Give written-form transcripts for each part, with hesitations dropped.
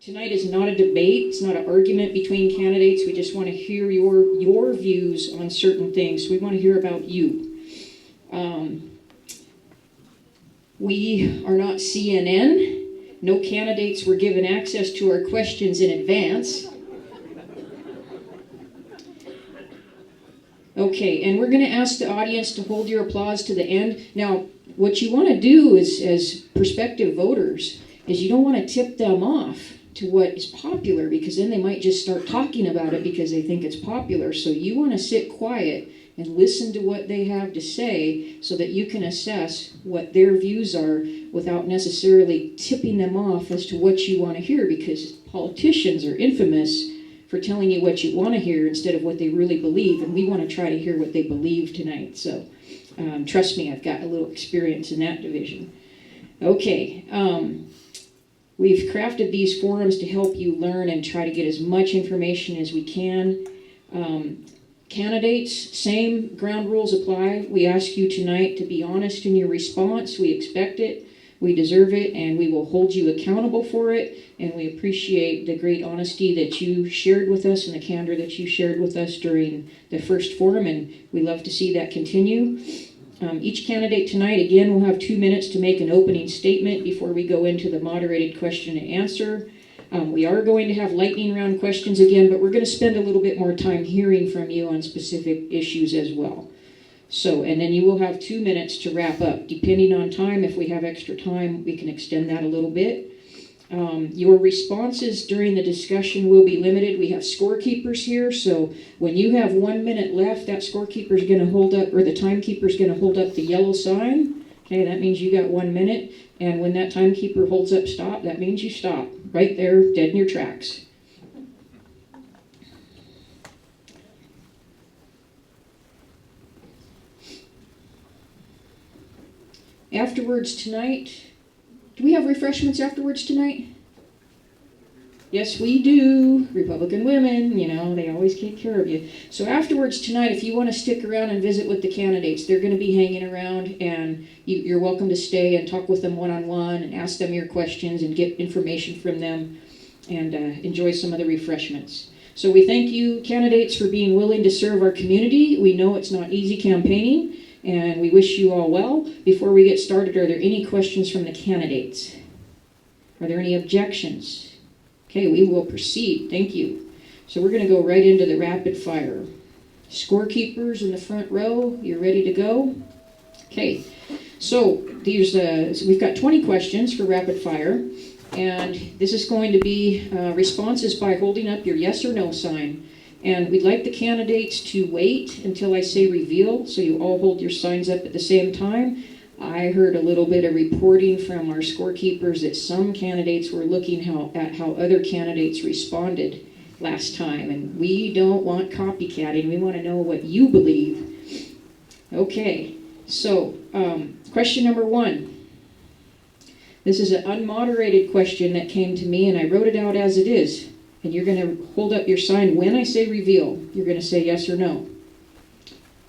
Tonight is not a debate. It's not an argument between candidates. We just want to hear your views on certain things. We want to hear about you. We are not CNN. No candidates were given access to our questions in advance. Okay, and we're going to ask the audience to hold your applause to the end. Now, what you want to do is, as prospective voters, is you don't want to tip them off to what is popular, because then they might just start talking about it because they think it's popular. So you want to sit quiet and listen to what they have to say so that you can assess what their views are without necessarily tipping them off as to what you want to hear, because politicians are infamous for telling you what you want to hear instead of what they really believe, and we want to try to hear what they believe tonight. So trust me, I've got a little experience in that division. Okay, we've crafted these forums to help you learn and try to get as much information as we can. Candidates, same ground rules apply. We ask you tonight to be honest in your response. We expect it, we deserve it, and we will hold you accountable for it. And we appreciate the great honesty that you shared with us and the candor that you shared with us during the first forum, and we love to see that continue. Each candidate tonight, again, will have 2 minutes to make an opening statement before we go into the moderated question and answer. We are going to have lightning round questions again, but we're going to spend a little bit more time hearing from you on specific issues as well. So, and then you will have 2 minutes to wrap up. Depending on time, if we have extra time, we can extend that a little bit. Your responses during the discussion will be limited. We have scorekeepers here, so when you have 1 minute left, that scorekeeper is going to hold up, or the timekeeper is going to hold up the yellow sign. Okay, that means you got 1 minute, and when that timekeeper holds up stop, that means you stop right there, dead in your tracks. Afterwards tonight, do we have refreshments afterwards tonight? Yes, we do. Republican women, you know, they always take care of you. So afterwards tonight, if you want to stick around and visit with the candidates, they're going to be hanging around, and you're welcome to stay and talk with them one-on-one and ask them your questions and get information from them and enjoy some of the refreshments. So we thank you, candidates, for being willing to serve our community. We know it's not easy campaigning, and we wish you all well. Before we get started, are there any questions from the candidates? Are there any objections? Okay, we will proceed. Thank you. So we're going to go right into the rapid fire. Scorekeepers in the front row, you're ready to go? Okay, so we've got 20 questions for rapid fire, and this is going to be responses by holding up your yes or no sign. And we'd like the candidates to wait until I say reveal, so you all hold your signs up at the same time. I heard a little bit of reporting from our scorekeepers that some candidates were looking at how other candidates responded last time, and we don't want copycatting. We want to know what you believe. Okay, so question number 1. This is an unmoderated question that came to me, and I wrote it out as it is. And you're going to hold up your sign when I say reveal. You're going to say yes or no.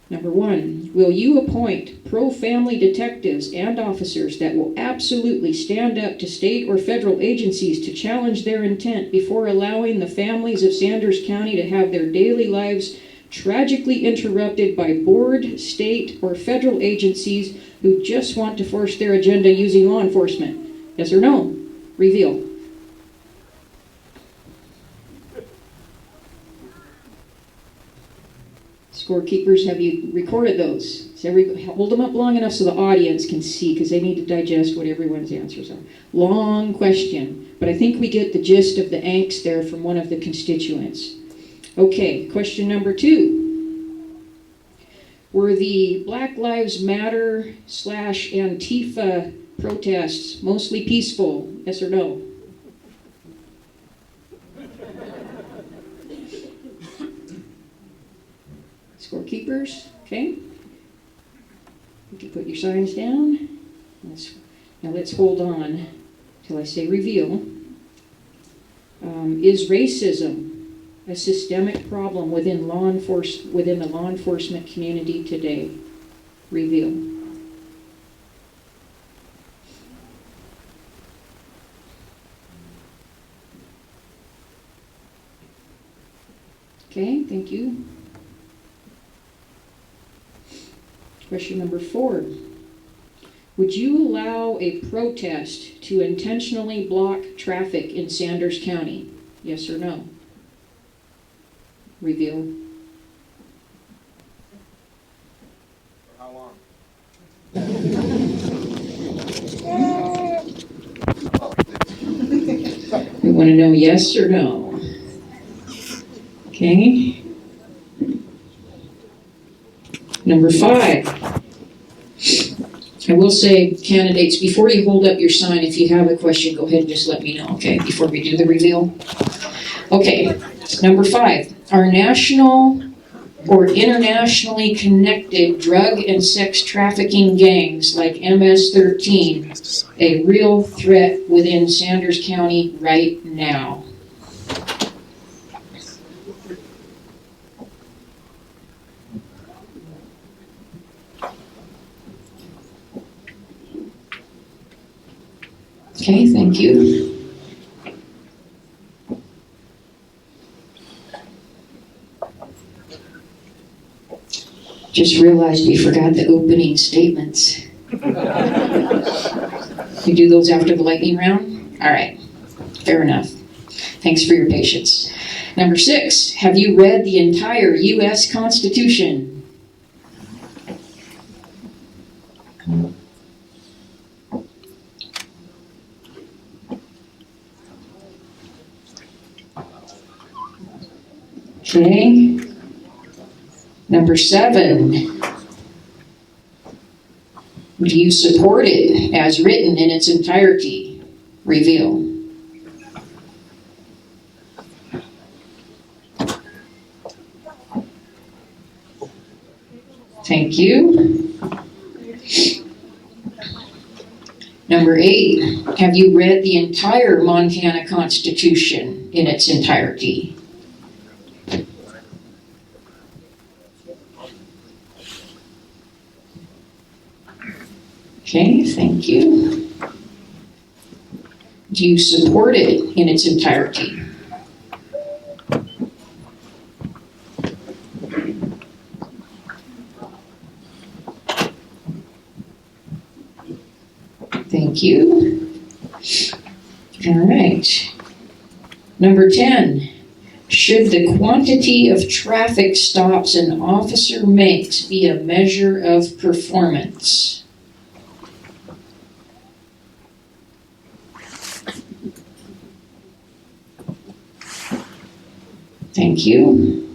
Number 1, will you appoint pro-family detectives and officers that will absolutely stand up to state or federal agencies to challenge their intent before allowing the families of Sanders County to have their daily lives tragically interrupted by board, state, or federal agencies who just want to force their agenda using law enforcement? Yes or no? Reveal. Scorekeepers, have you recorded those? Hold them up long enough so the audience can see, because they need to digest what everyone's answers are. Long question, but I think we get the gist of the angst there from one of the constituents. Okay, question number 2. Were the Black Lives Matter / Antifa protests mostly peaceful? Yes or no? Scorekeepers, okay? You can put your signs down. Now let's hold on till I say reveal. Is racism a systemic problem within the law enforcement community today? Reveal. Okay, thank you. Question number 4. Would you allow a protest to intentionally block traffic in Sanders County? Yes or no? Reveal. For how long? We want to know yes or no. Okay. Number 5. I will say, candidates, before you hold up your sign, if you have a question, go ahead and just let me know, okay, before we do the reveal. Okay, number 5. Are national or internationally connected drug and sex trafficking gangs like MS-13 a real threat within Sanders County right now? Okay, thank you. Just realized we forgot the opening statements. You do those after the lightning round? All right, fair enough. Thanks for your patience. Number 6, have you read the entire U.S. Constitution? Okay. Number 7, do you support it as written in its entirety? Reveal. Thank you. Number 8, have you read the entire Montana Constitution in its entirety? Okay, thank you. Do you support it in its entirety? Thank you. All right. Number 10, should the quantity of traffic stops an officer makes be a measure of performance? Thank you.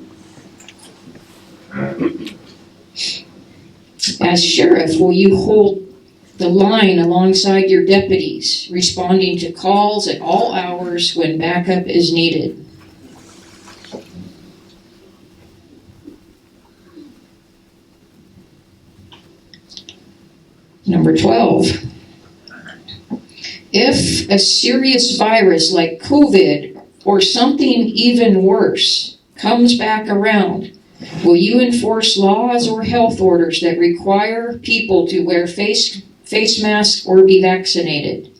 As sheriff, will you hold the line alongside your deputies, responding to calls at all hours when backup is needed? Number 12. If a serious virus like COVID or something even worse comes back around, will you enforce laws or health orders that require people to wear face masks or be vaccinated?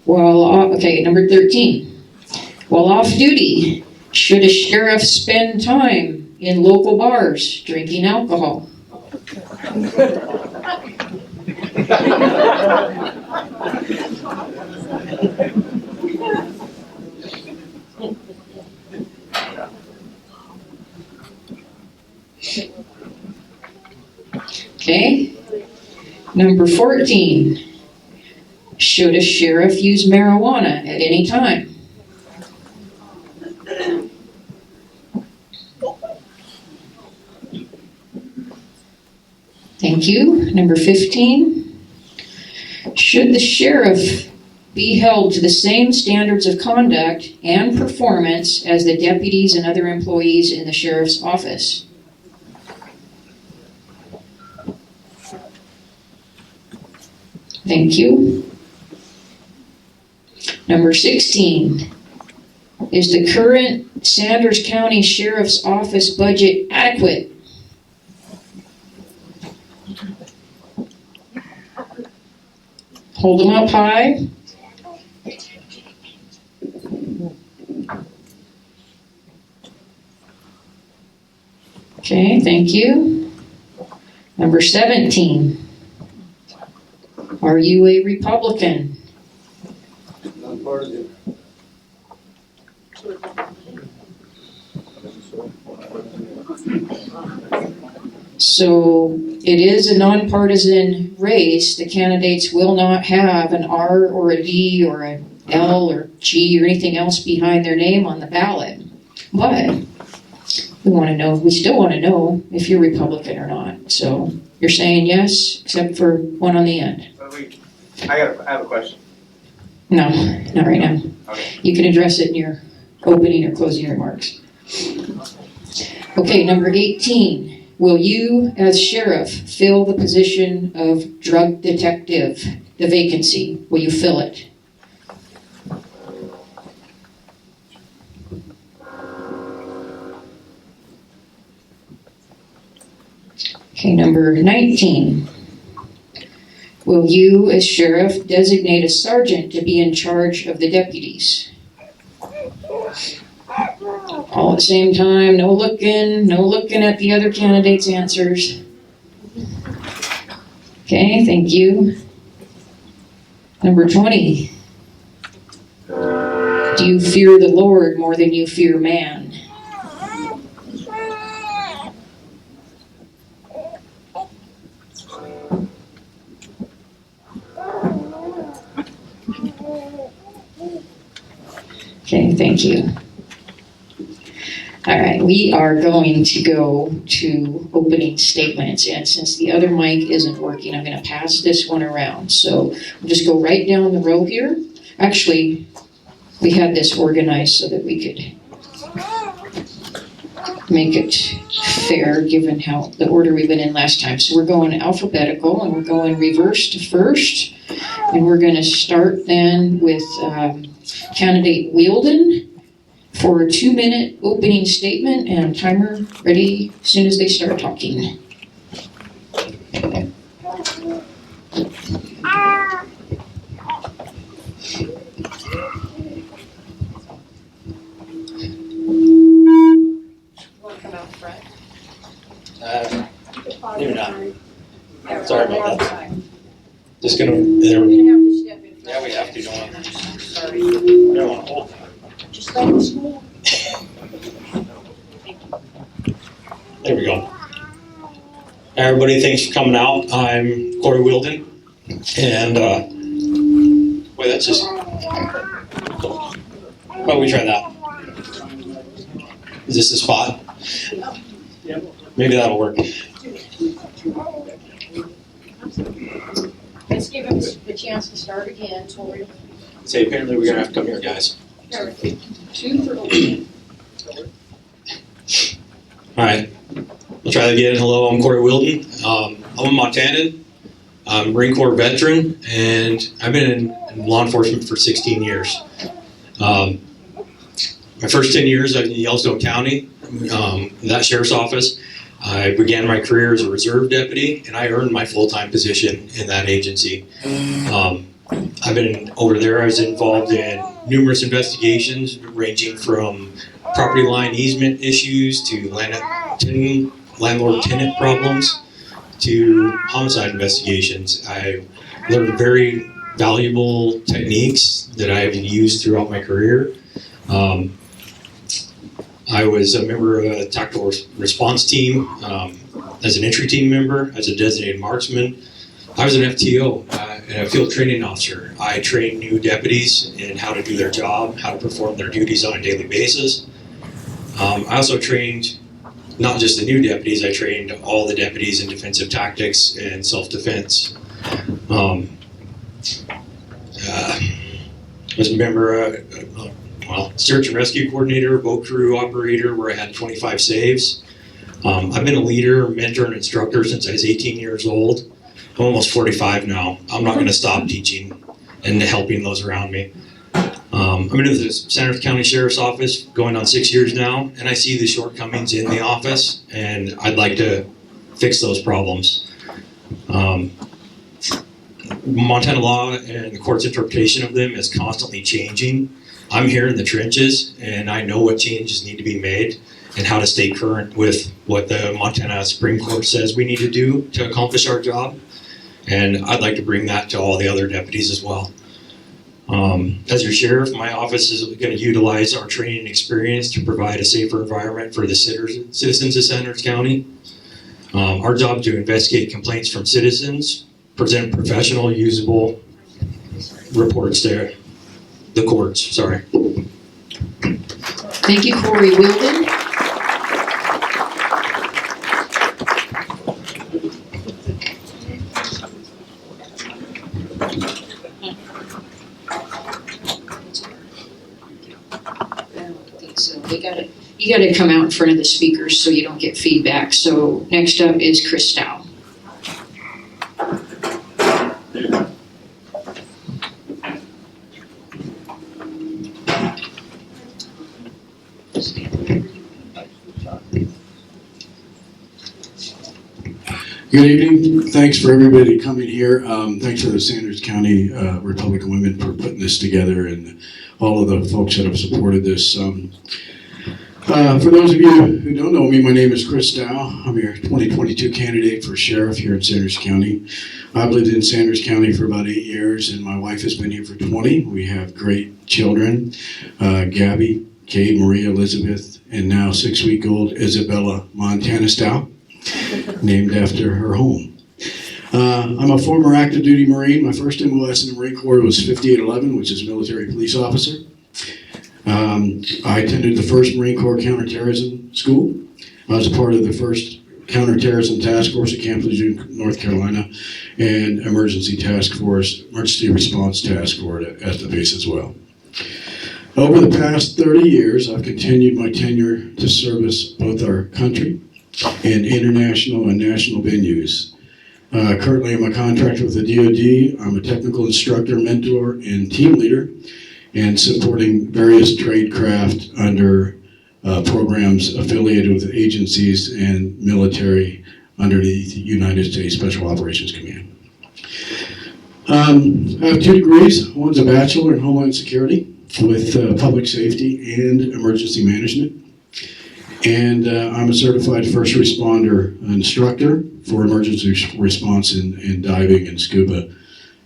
Well, okay, number 13. While off duty, should a sheriff spend time in local bars drinking alcohol? Okay. Number 14. Should a sheriff use marijuana at any time? Thank you. Number 15. Should the sheriff be held to the same standards of conduct and performance as the deputies and other employees in the sheriff's office? Thank you. Number 16. Is the current Sanders County Sheriff's Office budget adequate? Hold them up high. Okay, thank you. Number 17. Are you a Republican? Nonpartisan. So it is a nonpartisan race. The candidates will not have an R or a D or a L or G or anything else behind their name on the ballot. But we still want to know if you're Republican or not. So you're saying yes, except for one on the end. I have a question. No, not right now. Okay. You can address it in your opening or closing remarks. Okay, number 18. Will you, as sheriff, fill the position of drug detective, the vacancy? Will you fill it? Okay, number 19. Will you, as sheriff, designate a sergeant to be in charge of the deputies? All at the same time, no looking at the other candidates' answers. Okay, thank you. Number 20. Do you fear the Lord more than you fear man? Okay, thank you. All right, we are going to go to opening statements, and since the other mic isn't working, I'm going to pass this one around. So we'll just go right down the row here. Actually, we had this organized so that we could make it fair given how the order we went in last time. So we're going alphabetical, and we're going reverse to first, and we're going to start then with candidate Wielden for a 2-minute opening statement, and timer ready as soon as they start talking. Want to come out front? Maybe not. Sorry about that. Just gonna. You're going to have to step in front. Yeah, we have to, don't we? Sorry. I don't want to hold. Just let us know. There we go. Hi, everybody, thanks for coming out. I'm Corey Wielden, and wait, that's just. Why don't we try that? Is this the spot? Maybe that'll work. Let's give him the chance to start again. Say, apparently we're gonna have to come here, guys. 2 for opening. All right, we'll try that again. Hello, I'm Corey Wielden. I'm a Montanan. I'm a Marine Corps veteran, and I've been in law enforcement for 16 years. My first 10 years in Yellowstone County, that sheriff's office. I began my career as a reserve deputy, and I earned my full-time position in that agency. I've been over there. I was involved in numerous investigations, ranging from property line easement issues to landlord-tenant problems to homicide investigations. I learned very valuable techniques that I've used throughout my career. I was a member of a tactical response team as an entry team member, as a designated marksman. I was an FTO, and a field training officer. I trained new deputies in how to do their job, how to perform their duties on a daily basis. I also trained not just the new deputies, I trained all the deputies in defensive tactics and self-defense. Was a member, search and rescue coordinator, boat crew operator, where I had 25 saves. I've been a leader, mentor, and instructor since I was 18 years old. I'm almost 45 now. I'm not going to stop teaching and helping those around me. I've been in the Sanders County Sheriff's Office going on 6 years now, and I see the shortcomings in the office, and I'd like to fix those problems. Montana law and the court's interpretation of them is constantly changing. I'm here in the trenches, and I know what changes need to be made and how to stay current with what the Montana Supreme Court says we need to do to accomplish our job. And I'd like to bring that to all the other deputies as well. As your sheriff, my office is going to utilize our training and experience to provide a safer environment for the citizens of Sanders County. Our job to investigate complaints from citizens, present professional, usable reports to the courts. Sorry. Thank you, Corey Wilden. So you gotta come out in front of the speakers so you don't get feedback. So next up is Chris Dow. Good evening. Thanks for everybody coming here. Thanks for the Sanders County Republican Women for putting this together, and all of the folks that have supported this. For those of you who don't know me, my name is Chris Dow. I'm your 2022 candidate for sheriff here in Sanders County. I've lived in Sanders County for about 8 years, and my wife has been here for 20. We have great children, Gabby, Kate, Maria, Elizabeth, and now 6-week-old Isabella Montana Dow, named after her home. I'm a former active duty Marine. My first MOS in the Marine Corps was 5811, which is military police officer. I attended the first Marine Corps counterterrorism school. I was a part of the first counterterrorism task force at Camp Lejeune, North Carolina, and emergency response task force at the base as well. Over the past 30 years, I've continued my tenure to service both our country and international and national venues. Currently, I'm a contractor with the DoD. I'm a technical instructor, mentor, and team leader, and supporting various trade craft under programs affiliated with agencies and military underneath the United States Special Operations Command. I have 2 degrees. One's a bachelor in Homeland Security with public safety and emergency management. And I'm a certified first responder instructor for emergency response in diving and scuba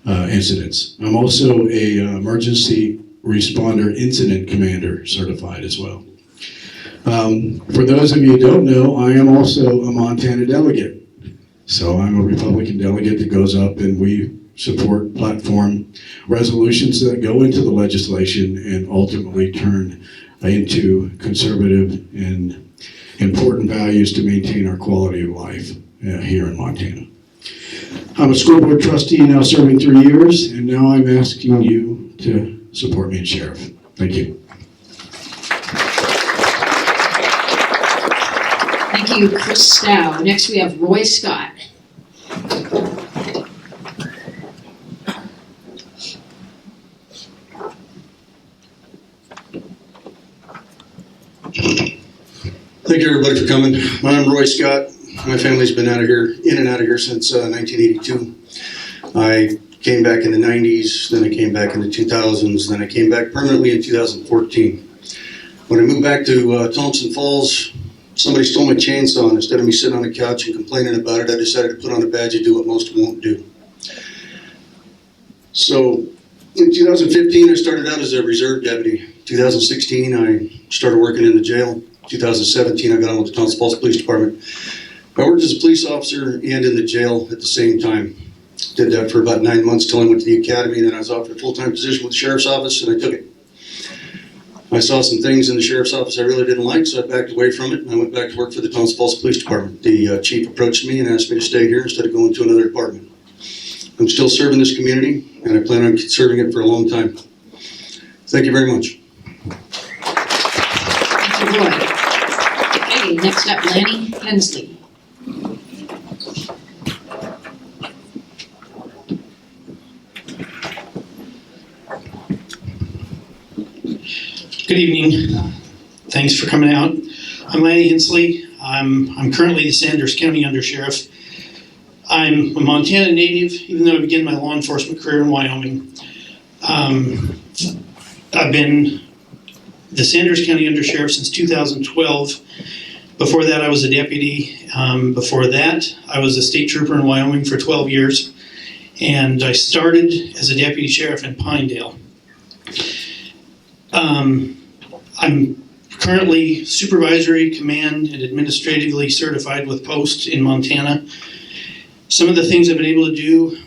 incidents. I'm also a emergency responder incident commander certified as well. For those of you who don't know, I am also a Montana delegate. So I'm a Republican delegate that goes up and we support platform resolutions that go into the legislation and ultimately turn into conservative and important values to maintain our quality of life here in Montana. I'm a school board trustee now serving 3 years, and now I'm asking you to support me as sheriff. Thank you. Thank you, Chris Dow. Next we have Roy Scott. Thank you, everybody, for coming. I'm Roy Scott. My family's been in and out of here since 1982. I came back in the 90s, then I came back in the 2000s, then I came back permanently in 2014. When I moved back to Thompson Falls, somebody stole my chainsaw, and instead of me sitting on the couch and complaining about it, I decided to put on a badge and do what most won't do. So in 2015, I started out as a reserve deputy. 2016, I started working in the jail. 2017, I got on with the Thompson Falls Police Department. I worked as a police officer and in the jail at the same time. Did that for about 9 months till I went to the academy, and then I was offered a full-time position with the sheriff's office, and I took it. I saw some things in the sheriff's office I really didn't like, so I backed away from it, and I went back to work for the Thompson Falls Police Department. The chief approached me and asked me to stay here instead of going to another department. I'm still serving this community, and I plan on serving it for a long time. Thank you very much. Thank you, Roy. Okay, next up, Lanny Hensley. Good evening. Thanks for coming out. I'm Lanny Hensley. I'm currently the Sanders County Undersheriff. I'm a Montana native, even though I began my law enforcement career in Wyoming. I've been the Sanders County Undersheriff since 2012. Before that, I was a deputy. Before that, I was a state trooper in Wyoming for 12 years. And I started as a deputy sheriff in Pinedale. I'm currently supervisory, command, and administratively certified with post in Montana. Some of the things I've been able to do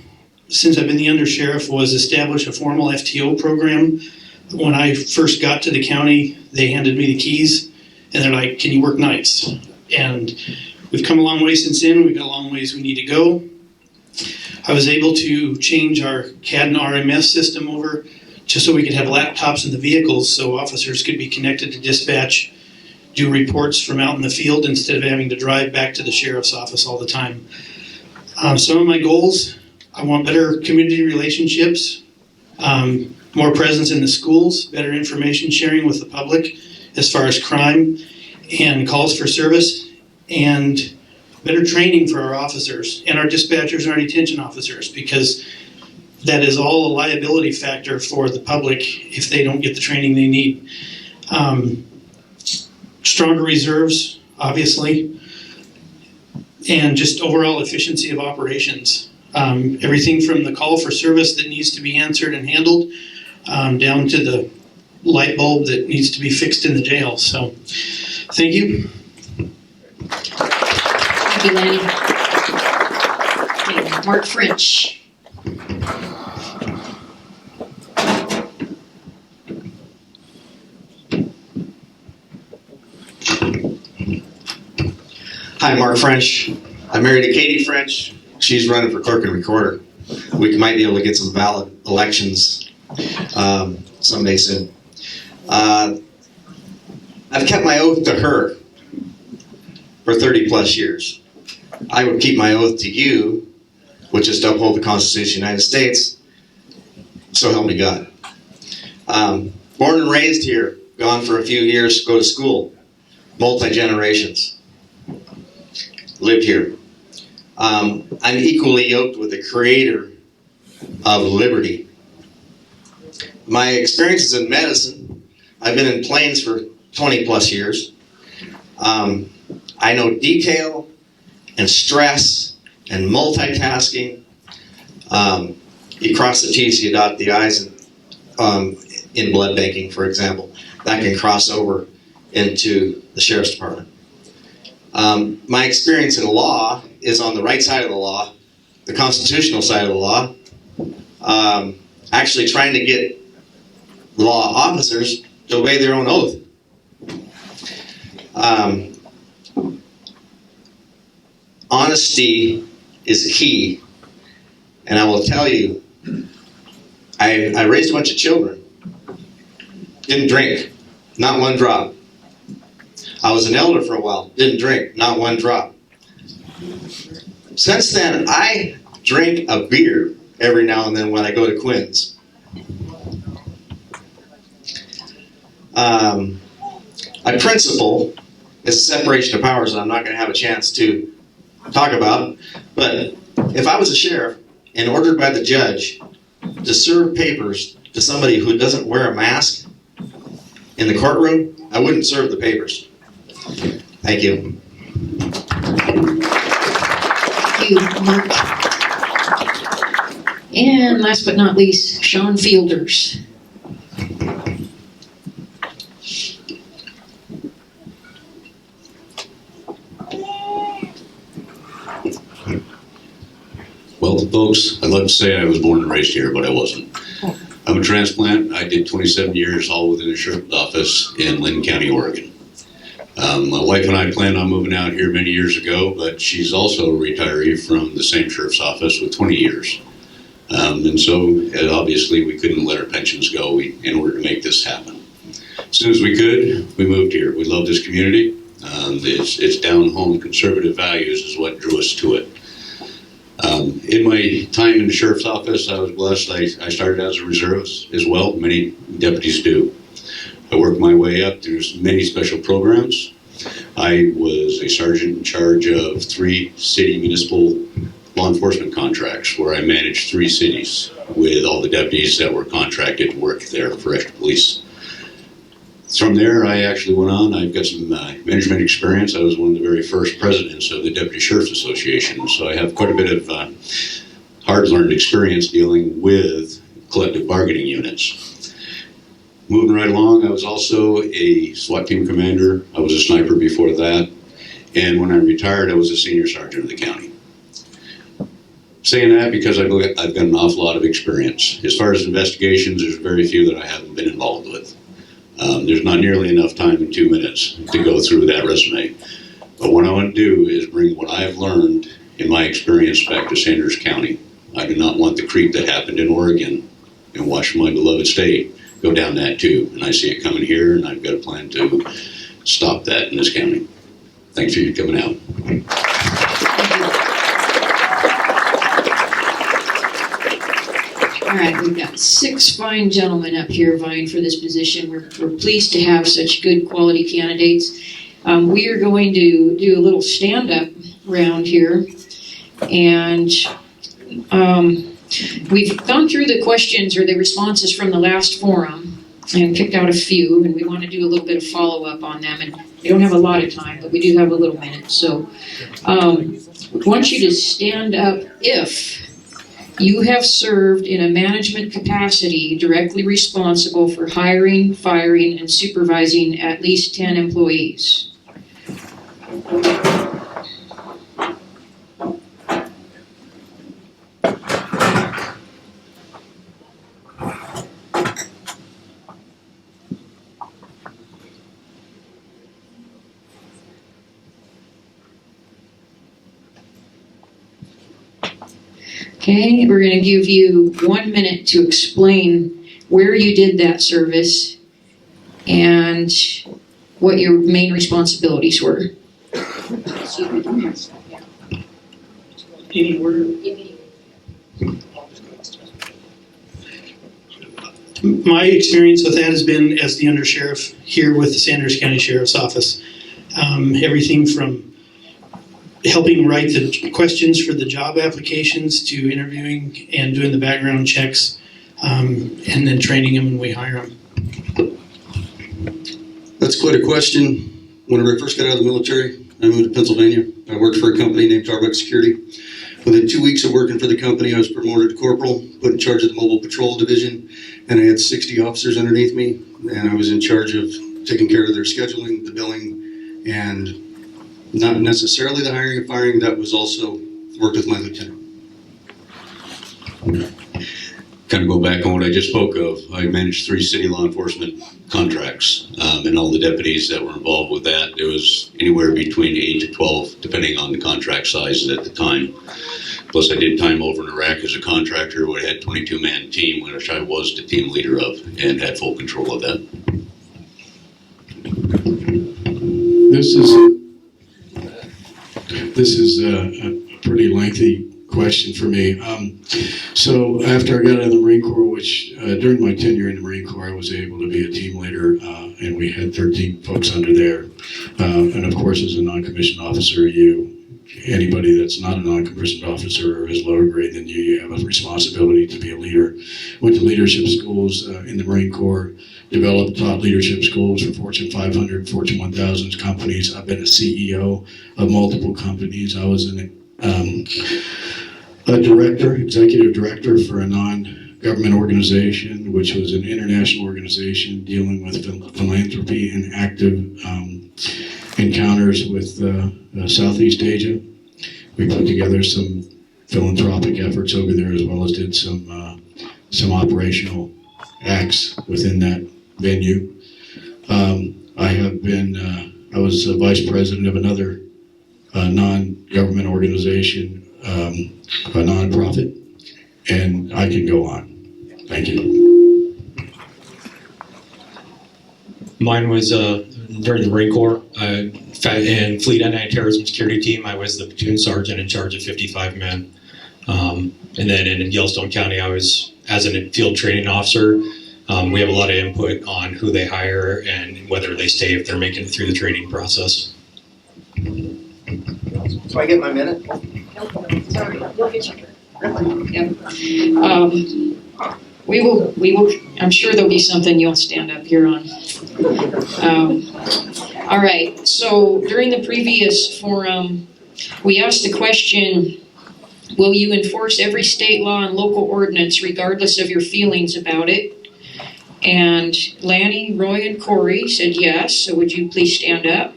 since I've been the undersheriff was establish a formal FTO program. When I first got to the county, they handed me the keys, and they're like, "Can you work nights?" And we've come a long way since then. We've got a long ways we need to go. I was able to change our CAD and RMS system over just so we could have laptops in the vehicles so officers could be connected to dispatch, do reports from out in the field instead of having to drive back to the sheriff's office all the time. Some of my goals: I want better community relationships, more presence in the schools, better information sharing with the public as far as crime and calls for service, and better training for our officers and our dispatchers and our detention officers, because that is all a liability factor for the public if they don't get the training they need. Stronger reserves, obviously, and just overall efficiency of operations. Everything from the call for service that needs to be answered and handled down to the light bulb that needs to be fixed in the jail. So, thank you. Thank you, Lanny. Okay, Mark French. Hi, Mark French. I'm married to Katie French. She's running for clerk and recorder. We might be able to get some valid elections someday soon. I've kept my oath to her for 30 plus years. I would keep my oath to you, which is to uphold the Constitution of the United States. So help me God. Born and raised here, gone for a few years to go to school, multi-generations. Lived here. I'm equally yoked with the creator of liberty. My experiences in medicine: I've been in planes for 20 plus years. I know detail and stress and multitasking. You cross the T's, you dot the I's in blood banking, for example. That can cross over into the Sheriff's Department. My experience in law is on the right side of the law, the constitutional side of the law, actually trying to get law officers to obey their own oath. Honesty is key, and I will tell you, I raised a bunch of children, didn't drink, not one drop. I was an elder for a while, didn't drink, not one drop. Since then, I drink a beer every now and then when I go to Quinn's. My principle is separation of powers that I'm not going to have a chance to talk about, but if I was a sheriff and ordered by the judge to serve papers to somebody who doesn't wear a mask in the courtroom, I wouldn't serve the papers. Thank you. Thank you, Mark. And last but not least, Sean Fielders. Well, folks, I'd love to say I was born and raised here, but I wasn't. I'm a transplant. I did 27 years all within the sheriff's office in Linn County, Oregon. My wife and I planned on moving out here many years ago, but she's also a retiree from the same sheriff's office with 20 years. And so obviously we couldn't let our pensions go in order to make this happen. As soon as we could, we moved here. We love this community. It's down-home conservative values is what drew us to it. In my time in the sheriff's office, I was blessed. I started as a reservist as well. Many deputies do. I worked my way up through many special programs. I was a sergeant in charge of 3 city municipal law enforcement contracts where I managed 3 cities with all the deputies that were contracted to work there for extra police. From there, I actually went on. I've got some management experience. I was one of the very first presidents of the Deputy Sheriff's Association, so I have quite a bit of hard-learned experience dealing with collective bargaining units. Moving right along, I was also a SWAT team commander. I was a sniper before that, and when I retired, I was a senior sergeant of the county. Saying that because I've got an awful lot of experience. As far as investigations, there's very few that I haven't been involved with. There's not nearly enough time in 2 minutes to go through that resume. But what I want to do is bring what I've learned in my experience back to Sanders County. I do not want the creep that happened in Oregon and Washington, my beloved state, go down that too. And I see it coming here, and I've got a plan to stop that in this county. Thanks for you coming out. All right, we've got 6 fine gentlemen up here vying for this position. We're pleased to have such good quality candidates. We are going to do a little stand-up round here. And we've gone through the questions or the responses from the last forum and picked out a few, and we want to do a little bit of follow-up on them. And we don't have a lot of time, but we do have a little minute. So we want you to stand up if you have served in a management capacity directly responsible for hiring, firing, and supervising at least 10 employees. Okay, we're going to give you 1 minute to explain where you did that service and what your main responsibilities were. Any word? My experience with that has been as the undersheriff here with the Sanders County Sheriff's Office. Everything from helping write the questions for the job applications to interviewing and doing the background checks, and then training them when we hire them. That's quite a question. Whenever I first got out of the military, I moved to Pennsylvania. I worked for a company named Tarbuck Security. Within 2 weeks of working for the company, I was promoted to corporal, put in charge of the mobile patrol division, and I had 60 officers underneath me, and I was in charge of taking care of their scheduling, the billing, and not necessarily the hiring and firing. That was also worked with my lieutenant. Kind of go back on what I just spoke of. I managed 3 city law enforcement contracts, and all the deputies that were involved with that. It was anywhere between 8 to 12, depending on the contract sizes at the time. Plus, I did time over in Iraq as a contractor. We had a 22-man team, which I was the team leader of, and had full control of that. This is a pretty lengthy question for me. So after I got out of the Marine Corps, which during my tenure in the Marine Corps, I was able to be a team leader, and we had 13 folks under there. And of course, as a non-commissioned officer, anybody that's not a non-commissioned officer or is lower grade than you have a responsibility to be a leader. Went to leadership schools in the Marine Corps, developed top leadership schools for Fortune 500, Fortune 1000 companies. I've been a CEO of multiple companies. I was a director, executive director for a non-government organization, which was an international organization dealing with philanthropy and active encounters with Southeast Asia. We put together some philanthropic efforts over there, as well as did some operational acts within that venue. I was a vice president of another non-government organization, a nonprofit, and I can go on. Thank you. Mine was during the Marine Corps. In Fleet Anti-Terrorism Security Team, I was the platoon sergeant in charge of 55 men. And then in Yellowstone County, I was, as a field training officer, We have a lot of input on who they hire and whether they stay if they're making it through the training process. So I get my minute? Sorry, you'll get your turn. Yep. We will, I'm sure there'll be something you'll stand up here on. All right, so during the previous forum, we asked the question, will you enforce every state law and local ordinance regardless of your feelings about it? And Lanny, Roy, and Corey said yes, so would you please stand up?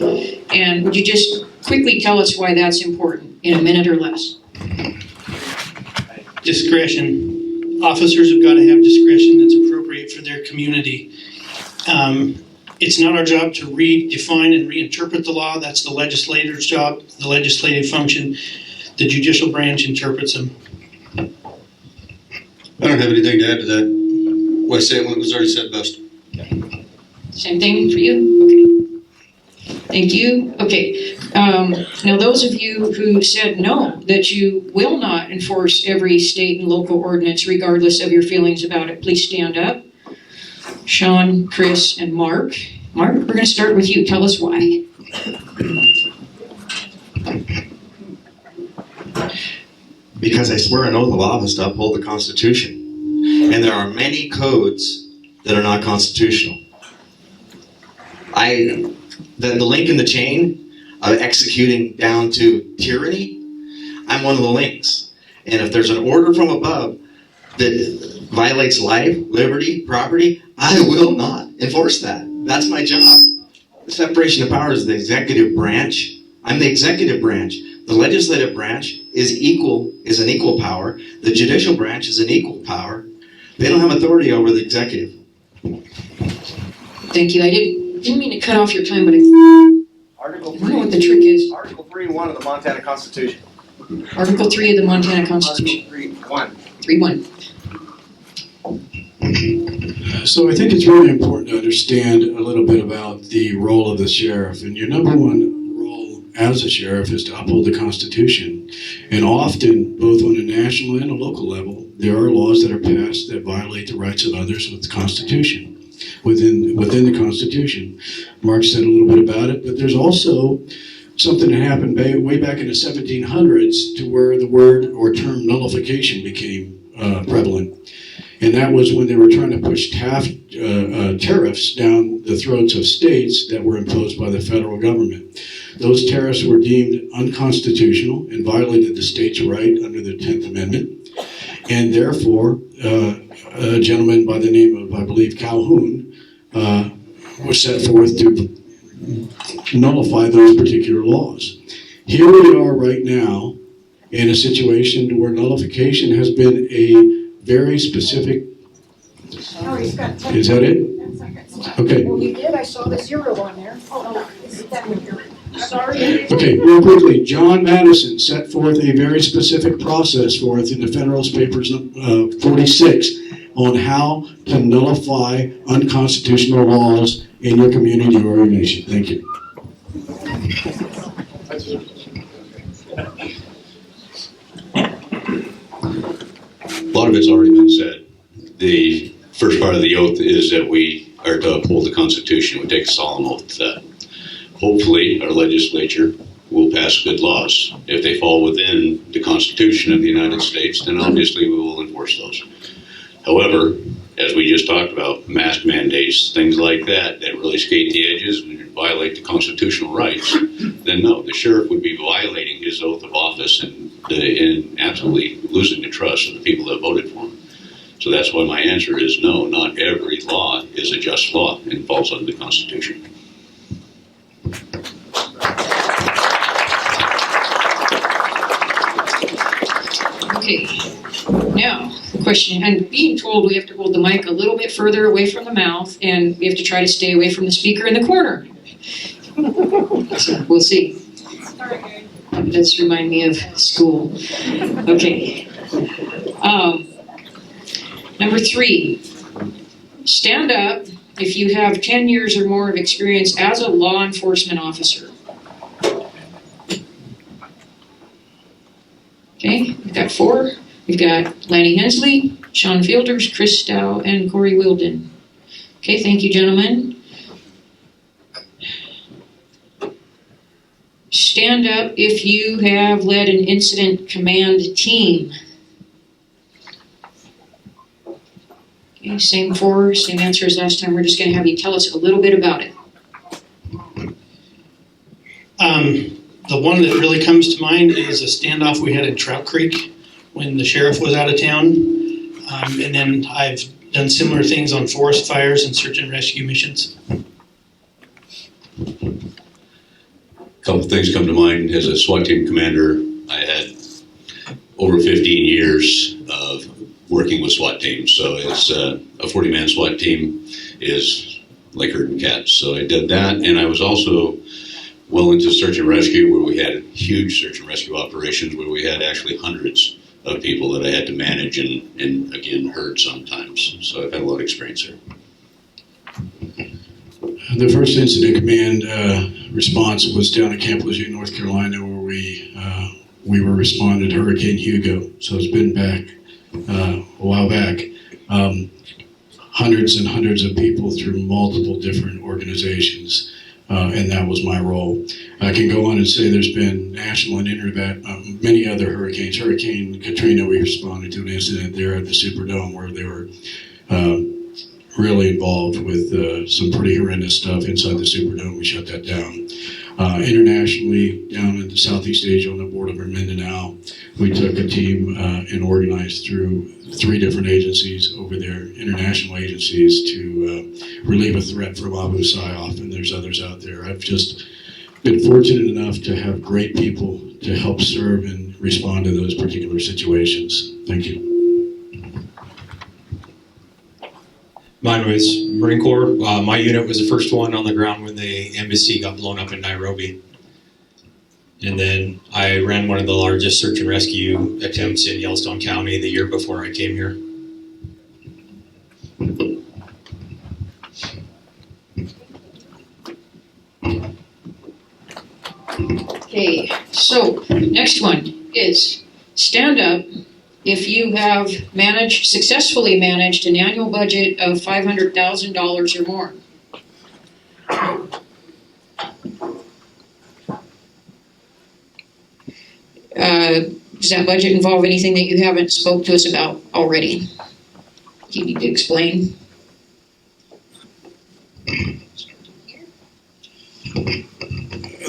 And would you just quickly tell us why that's important in a minute or less? Discretion. Officers have got to have discretion that's appropriate for their community. It's not our job to read, define, and reinterpret the law. That's the legislator's job, the legislative function. The judicial branch interprets them. I don't have anything to add to that. What I said was already said best. Same thing for you? Okay. Thank you. Okay. Now, those of you who said no, that you will not enforce every state and local ordinance regardless of your feelings about it, please stand up. Sean, Chris, and Mark. Mark, we're going to start with you. Tell us why. Because I swear an oath of office to uphold the Constitution. And there are many codes that are not constitutional. The link in the chain of executing down to tyranny, I'm one of the links. And if there's an order from above that violates life, liberty, property, I will not enforce that. That's my job. The separation of powers is the executive branch. I'm the executive branch. The legislative branch is an equal power. The judicial branch is an equal power. They don't have authority over the executive. Thank you. I didn't mean to cut off your time, but I Article don't know what the trick is. Article 3.1 of the Montana Constitution. Article 3 of the Montana Constitution. Article 3.1. 3.1. So I think it's really important to understand a little bit about the role of the sheriff. And your number one role as a sheriff is to uphold the Constitution. And often, both on a national and a local level, there are laws that are passed that violate the rights of others with the Constitution. Within the Constitution. Mark said a little bit about it, but there's also something that happened way back in the 1700s to where the word or term nullification became prevalent. And that was when they were trying to push tariffs down the throats of states that were imposed by the federal government. Those tariffs were deemed unconstitutional and violated the state's right under the 10th Amendment. And therefore, a gentleman by the name of, I believe, Calhoun, was set forth to nullify those particular laws. Here we are right now in a situation where nullification has been a very specific... No, he's got 10. Is that it? 10 seconds. Okay. Well, you did, I saw the 0 on there. Oh, no, is that what you're... Sorry. Okay, real quickly, John Madison set forth a very specific process for us in the Federalist Papers 46 on how to nullify unconstitutional laws in your community or your nation. Thank you. A lot of it's already been said. The first part of the oath is that we are to uphold the Constitution. We take a solemn oath to that. Hopefully, our legislature will pass good laws. If they fall within the Constitution of the United States, then obviously we will enforce those. However, as we just talked about, mask mandates, things like that, that really skate the edges and violate the constitutional rights, then no, the sheriff would be violating his oath of office and absolutely losing the trust of the people that voted for him. So that's why my answer is no, not every law is a just law and falls under the Constitution. Okay. Now, the question, I'm being told we have to hold the mic a little bit further away from the mouth, and we have to try to stay away from the speaker in the corner. So we'll see. That does remind me of school. Okay. Number 3, stand up if you have 10 years or more of experience as a law enforcement officer. Okay, we've got 4. We've got Lanny Hensley, Sean Fielders, Chris Stow, and Corey Wilden. Okay, thank you, gentlemen. Stand up if you have led an incident command team. Okay, same answer as last time. We're just going to have you tell us a little bit about it. The one that really comes to mind is a standoff we had in Trout Creek when the sheriff was out of town. And then I've done similar things on forest fires and search and rescue missions. Couple things come to mind. As a SWAT team commander, I had over 15 years of working with SWAT teams. So it's a 40-man SWAT team is like herding cats. So I did that, and I was also well into search and rescue, where we had huge search and rescue operations where we had actually hundreds of people that I had to manage and again, herd sometimes. So I've had a lot of experience there. The first incident command response was down at Camp Lejeune, North Carolina, where we were responding to Hurricane Hugo. So it's been back a while back. Hundreds and hundreds of people through multiple different organizations, and that was my role. I can go on and say there's been national and many other hurricanes. Hurricane Katrina, we responded to an incident there at the Superdome where they were really involved with some pretty horrendous stuff inside the Superdome. We shut that down. Internationally, down in Southeast Asia on the border of Mindanao, we took a team and organized through 3 different agencies over there, international agencies, to relieve a threat from Abu Sayyaf, and there's others out there. I've just been fortunate enough to have great people to help serve and respond to those particular situations. Thank you. Mine was Marine Corps. My unit was the first one on the ground when the embassy got blown up in Nairobi. And then I ran one of the largest search and rescue attempts in Yellowstone County the year before I came here. Okay, so next one is stand up if you have successfully managed an annual budget of $500,000 or more. Does that budget involve anything that you haven't spoke to us about already? You need to explain.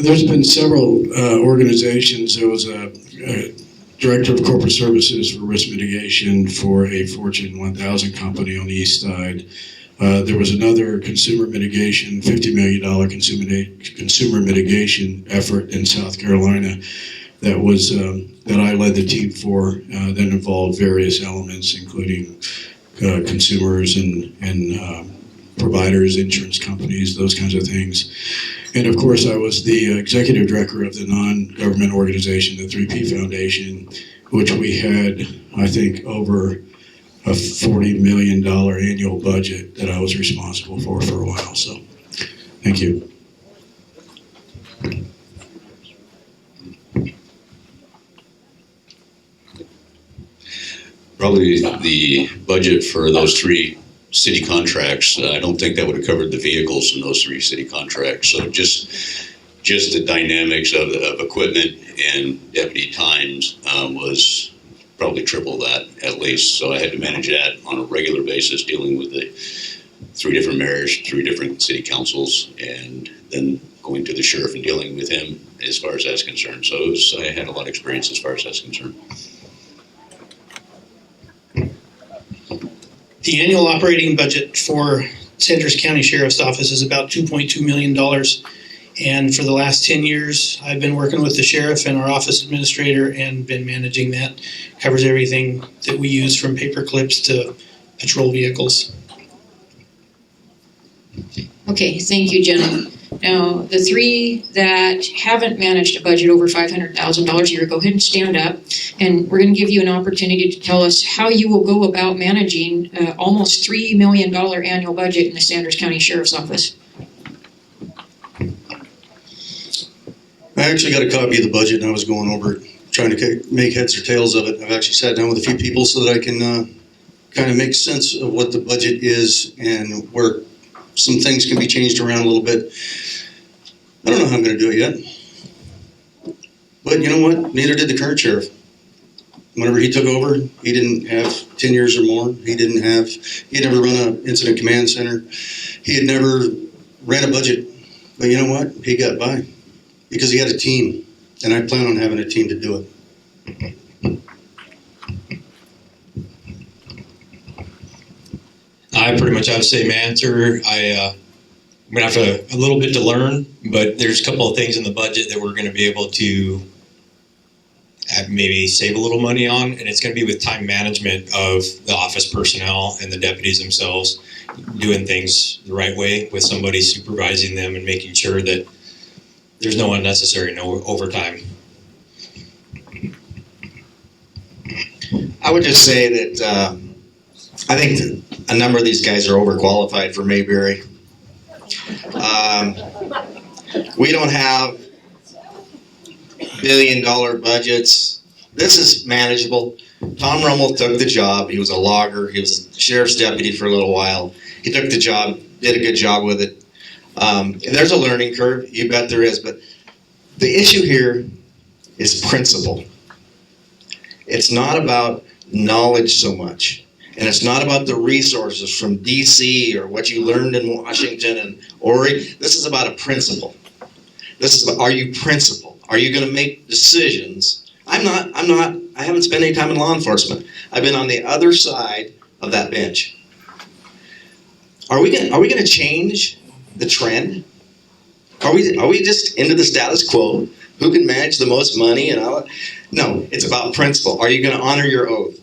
There's been several organizations. There was a Director of Corporate Services for Risk Mitigation for a Fortune 1000 company on the east side. There was another consumer mitigation, $50 million consumer mitigation effort in South Carolina that was that I led the team for, that involved various elements, including consumers and providers, insurance companies, those kinds of things. And of course, I was the executive director of the non-government organization, the 3P Foundation, which we had, I think, over a $40 million annual budget that I was responsible for a while. So, thank you. Probably the budget for those 3 city contracts, I don't think that would have covered the vehicles in those 3 city contracts. So just the dynamics of equipment and deputy times was probably triple that at least. So I had to manage that on a regular basis, dealing with the 3 different mayors, 3 different city councils, and then going to the sheriff and dealing with him as far as that's concerned. So I had a lot of experience as far as that's concerned. The annual operating budget for Sanders County Sheriff's Office is about $2.2 million. And for the last 10 years, I've been working with the sheriff and our office administrator and been managing that. Covers everything that we use from paper clips to patrol vehicles. Okay, thank you, gentlemen. Now, the 3 that haven't managed a budget over $500,000 a year, go ahead and stand up, and we're going to give you an opportunity to tell us how you will go about managing almost $3 million annual budget in the Sanders County Sheriff's Office. I actually got a copy of the budget and I was going over it, trying to make heads or tails of it. I've actually sat down with a few people so that I can kind of make sense of what the budget is and where some things can be changed around a little bit. I don't know how I'm going to do it yet. But you know what? Neither did the current sheriff. Whenever he took over, he didn't have 10 years or more. He had never run an incident command center. He had never ran a budget. But you know what? He got by because he had a team. And I plan on having a team to do it. I pretty much have the same answer. I'm going to have a little bit to learn, but there's a couple of things in the budget that we're going to be able to maybe save a little money on, and it's going to be with time management of the office personnel and the deputies themselves, doing things the right way with somebody supervising them and making sure that there's no unnecessary overtime. I would just say that I think that a number of these guys are overqualified for Mayberry. We don't have billion-dollar budgets. This is manageable. Tom Rummel took the job. He was a logger. He was a sheriff's deputy for a little while. He took the job, did a good job with it. There's a learning curve. You bet there is. But the issue here is principle. It's not about knowledge so much. And it's not about the resources from DC or what you learned in Washington and Oregon. This is about a principle. This is about, are you principled? Are you going to make decisions? I haven't spent any time in law enforcement. I've been on the other side of that bench. Are we going to change the trend? Are we just into the status quo? Who can manage the most money and all that? No, it's about principle. Are you going to honor your oath?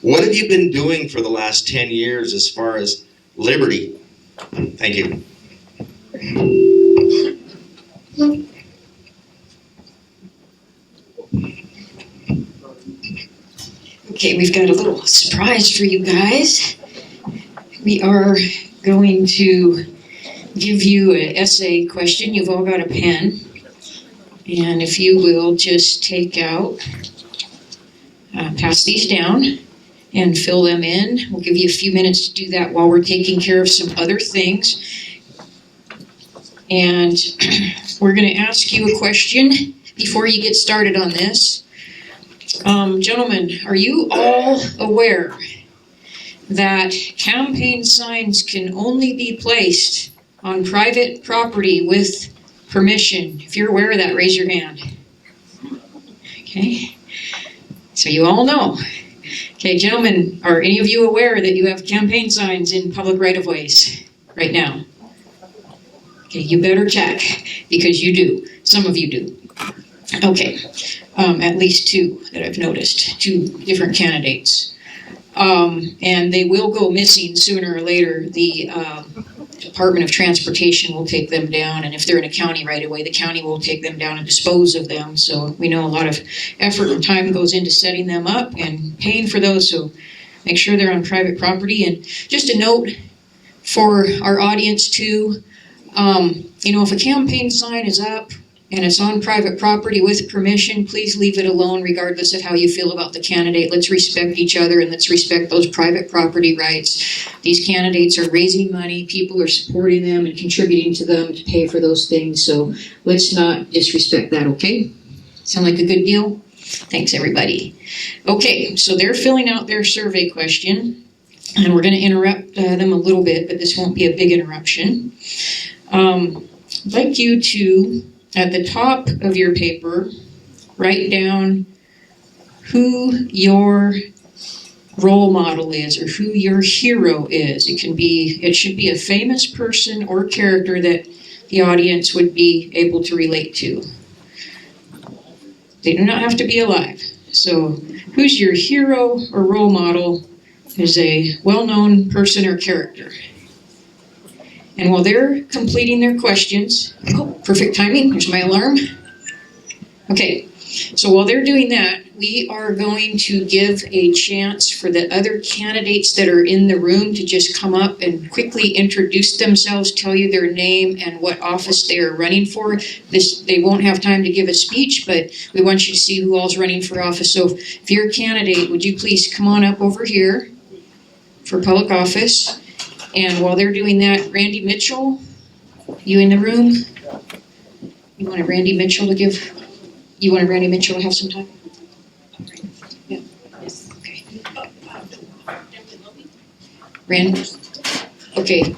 What have you been doing for the last 10 years as far as liberty? Thank you. Okay, we've got a little surprise for you guys. We are going to give you an essay question. You've all got a pen. And if you will just take out, pass these down and fill them in. We'll give you a few minutes to do that while we're taking care of some other things. And we're going to ask you a question before you get started on this. Gentlemen, are you all aware that campaign signs can only be placed on private property with permission? If you're aware of that, raise your hand. Okay, so you all know. Okay, gentlemen, are any of you aware that you have campaign signs in public right-of-ways right now? Okay, you better check, because you do. Some of you do. Okay, at least two that I've noticed, two different candidates. And they will go missing sooner or later. The Department of Transportation will take them down, and if they're in a county right away, the county will take them down and dispose of them. So we know a lot of effort and time goes into setting them up and paying for those, so make sure they're on private property. And just a note for our audience too, if a campaign sign is up and it's on private property with permission, please leave it alone regardless of how you feel about the candidate. Let's respect each other and let's respect those private property rights. These candidates are raising money, people are supporting them and contributing to them to pay for those things, so let's not disrespect that, okay? Sound like a good deal? Thanks, everybody. Okay, so they're filling out their survey question, and we're going to interrupt them a little bit, but this won't be a big interruption. I'd like you to, at the top of your paper, write down who your role model is or who your hero is. It should be a famous person or character that the audience would be able to relate to. They do not have to be alive. So who's your hero or role model is a well-known person or character. And while they're completing their questions, perfect timing, here's my alarm. Okay, so while they're doing that, we are going to give a chance for the other candidates that are in the room to just come up and quickly introduce themselves, tell you their name and what office they are running for. They won't have time to give a speech, but we want you to see who all's running for office. So if you're a candidate, would you please come on up over here for public office. And while they're doing that, Randy Mitchell, you in the room? You wanted Randy Mitchell to have some time? Yeah. Okay. Randy? Okay.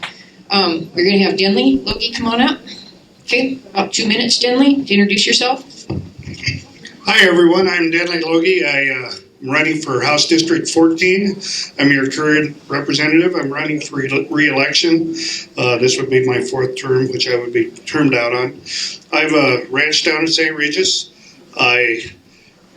We're gonna have Denley Logie come on up. Okay, about 2 minutes, Denley, to introduce yourself. Hi everyone, I'm Denley Logie. I'm running for House District 14. I'm your current representative. I'm running for re-election. This would be my 4th term, which I would be termed out on. I have a ranch down in St. Regis. I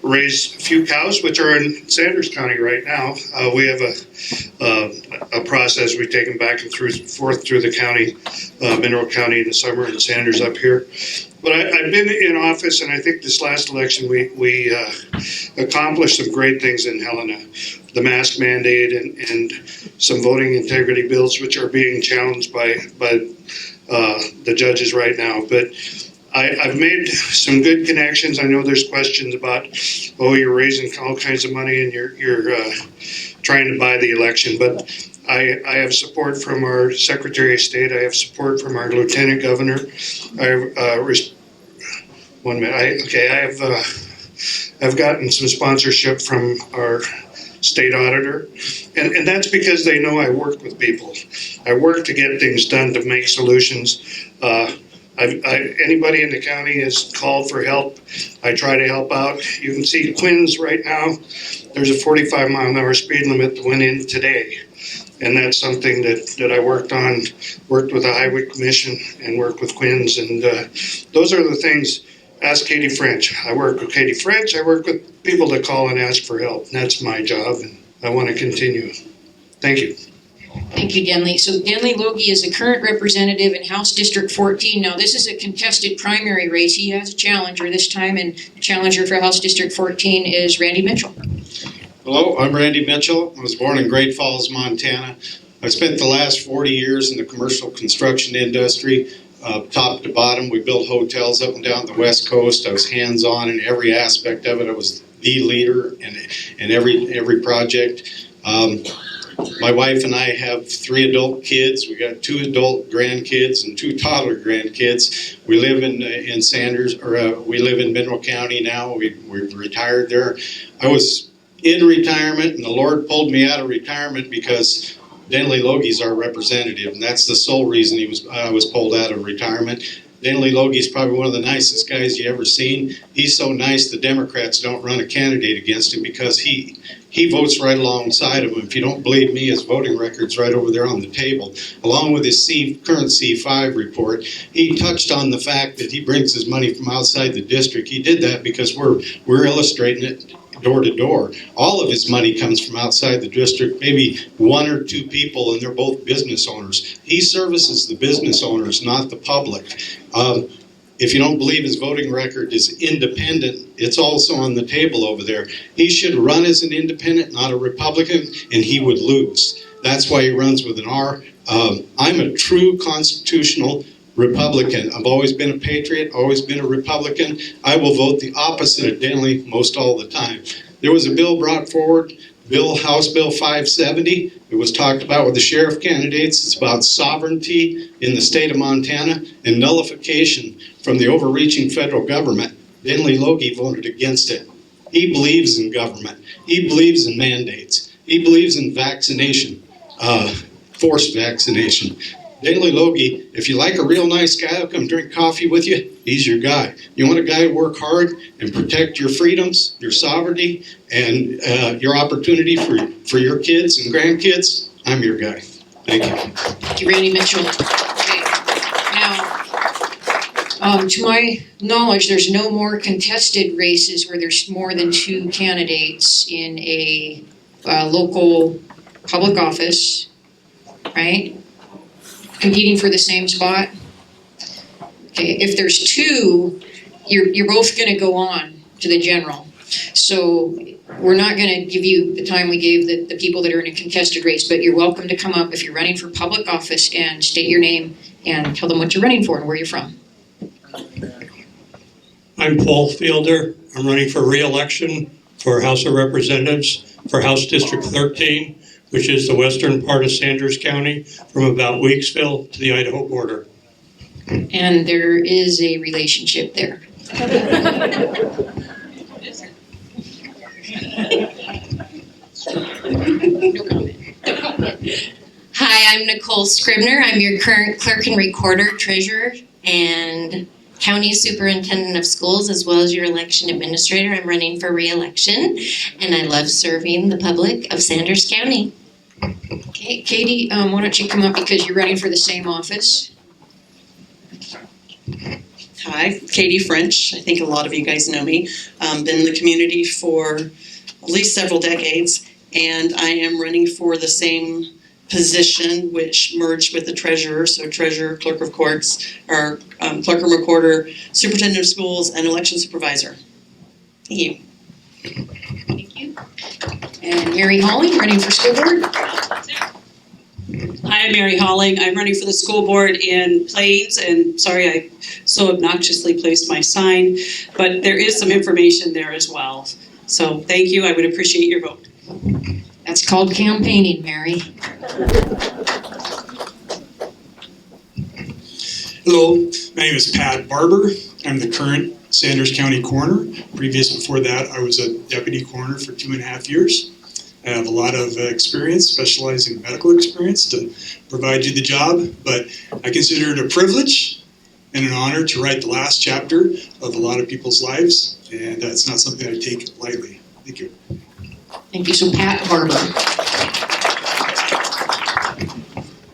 raise a few cows, which are in Sanders County right now. We have a process. We take them back and forth through the county, Mineral County in the summer and Sanders up here. But I've been in office, and I think this last election we accomplished some great things in Helena. The mask mandate and some voting integrity bills, which are being challenged by the judges right now. But I've made some good connections. I know there's questions about, oh, you're raising all kinds of money and you're trying to buy the election. But I have support from our Secretary of State. I have support from our Lieutenant Governor. I've gotten some sponsorship from our state auditor, and that's because they know I work with people. I work to get things done, to make solutions. Anybody in the county is called for help. I try to help out. You can see Quinn's right now. There's a 45-mile-an-hour speed limit that went in today. And that's something that I worked with the Highway Commission and worked with Quinn's. And those are the things. Ask Katie French. I work with Katie French. I work with people that call and ask for help. And that's my job, and I want to continue. Thank you. Thank you, Denley. So Denley Logie is a current representative in House District 14. Now, this is a contested primary race. He has a challenger this time, and the challenger for House District 14 is Randy Mitchell. Hello, I'm Randy Mitchell. I was born in Great Falls, Montana. I spent the last 40 years in the commercial construction industry, top to bottom. We built hotels up and down the West Coast. I was hands-on in every aspect of it. I was the leader in every project. My wife and I have 3 adult kids. We got 2 adult grandkids and 2 toddler grandkids. We live in Sanders, or we live in Mineral County now. We've retired there. I was in retirement, and the Lord pulled me out of retirement because Denley Logie's our representative, and that's the sole reason I was pulled out of retirement. Denley Logie's probably one of the nicest guys you ever seen. He's so nice the Democrats don't run a candidate against him because he votes right alongside him. If you don't believe me, his voting record's right over there on the table. Along with his current C5 report, he touched on the fact that he brings his money from outside the district. He did that because we're illustrating it door to door. All of his money comes from outside the district, maybe 1 or 2 people, and they're both business owners. He services the business owners, not the public. If you don't believe his voting record is independent, it's also on the table over there. He should run as an independent, not a Republican, and he would lose. That's why he runs with an R. I'm a true constitutional Republican. I've always been a patriot, always been a Republican. I will vote the opposite of Denley most all the time. There was a bill brought forward, House Bill 570. It was talked about with the sheriff candidates. It's about sovereignty in the state of Montana and nullification from the overreaching federal government. Denley Logie voted against it. He believes in government. He believes in mandates. He believes in vaccination, forced vaccination. Denley Logie, if you like a real nice guy who'll come drink coffee with you, he's your guy. You want a guy who work hard and protect your freedoms, your sovereignty, and your opportunity for your kids and grandkids? I'm your guy. Thank you. Thank you, Randy Mitchell. Okay. Now, to my knowledge, there's no more contested races where there's more than 2 candidates in a local public office, right? Competing for the same spot. Okay, if there's 2, you're both going to go on to the general. So we're not going to give you the time we gave the people that are in a contested race, but you're welcome to come up if you're running for public office and state your name and tell them what you're running for and where you're from. I'm Paul Fielder. I'm running for re-election for House of Representatives for House District 13, which is the western part of Sanders County from about Weeksville to the Idaho border. And there is a relationship there. Hi, I'm Nicole Scribner. I'm your current clerk and recorder, treasurer, and county superintendent of schools, as well as your election administrator. I'm running for re-election, and I love serving the public of Sanders County. Okay, Katie, why don't you come up because you're running for the same office? Hi, Katie French. I think a lot of you guys know me. Been in the community for at least several decades, and I am running for the same position, which merged with the treasurer. So treasurer, clerk of courts, or clerk and recorder, superintendent of schools, and election supervisor. Thank you. Thank you. And Mary Holly, running for school board. Hi, I'm Mary Holling. I'm running for the school board in Plains, and sorry I so obnoxiously placed my sign, but there is some information there as well. So thank you. I would appreciate your vote. That's called campaigning, Mary. Hello, my name is Pat Barber. I'm the current Sanders County coroner. Before that, I was a deputy coroner for 2.5 years. I have a lot of experience, specializing in medical experience to provide you the job, but I consider it a privilege and an honor to write the last chapter of a lot of people's lives, and it's not something I take lightly. Thank you. Thank you. So Pat Barber.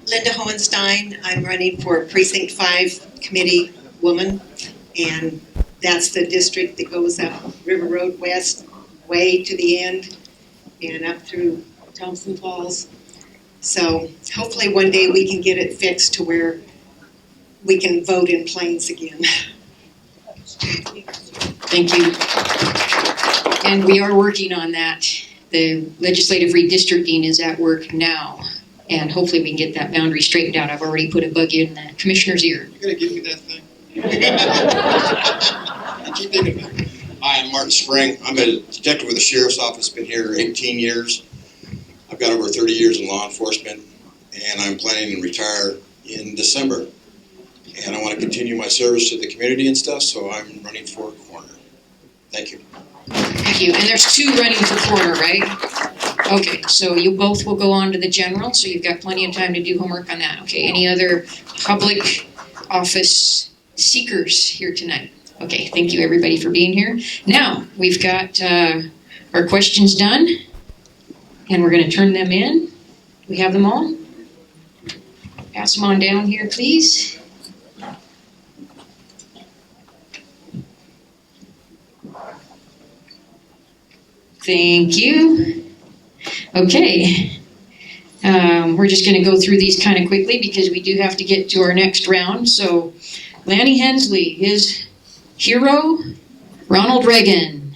Linda Hohenstein. I'm running for Precinct 5 Committee Woman, and that's the district that goes up River Road West way to the end and up through Thompson Falls. So hopefully one day we can get it fixed to where we can vote in Plains again. Thank you. And we are working on that. The legislative redistricting is at work now, and hopefully we can get that boundary straightened out. I've already put a bug in the commissioner's ear. You're gonna give me that thing? I keep thinking about it. Hi, I'm Martin Spring. I'm a detective with the Sheriff's Office, been here 18 years. I've got over 30 years in law enforcement, and I'm planning to retire in December. And I want to continue my service to the community and stuff, so I'm running for coroner. Thank you. Thank you. And there's 2 running for coroner, right? Okay, so you both will go on to the general, so you've got plenty of time to do homework on that. Okay, any other public office seekers here tonight? Okay, thank you everybody for being here. Now, we've got our questions done, and we're going to turn them in. We have them all. Pass them on down here, please. Thank you. Okay. We're just going to go through these kind of quickly because we do have to get to our next round. So, Lanny Hensley, his hero, Ronald Reagan.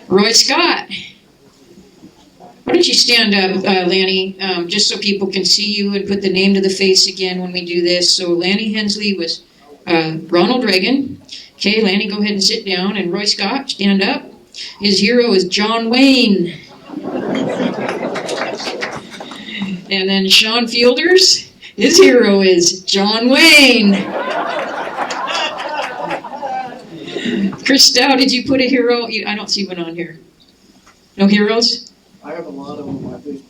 Roy Scott. Why don't you stand up, Lanny, just so people can see you and put the name to the face again when we do this. So Lanny Hensley was Ronald Reagan. Okay, Lanny, go ahead and sit down. And Roy Scott, stand up. His hero is John Wayne. And then Sean Fielders, his hero is John Wayne. Chris Dow, did you put a hero? I don't see one on here. No heroes? I have a lot of them.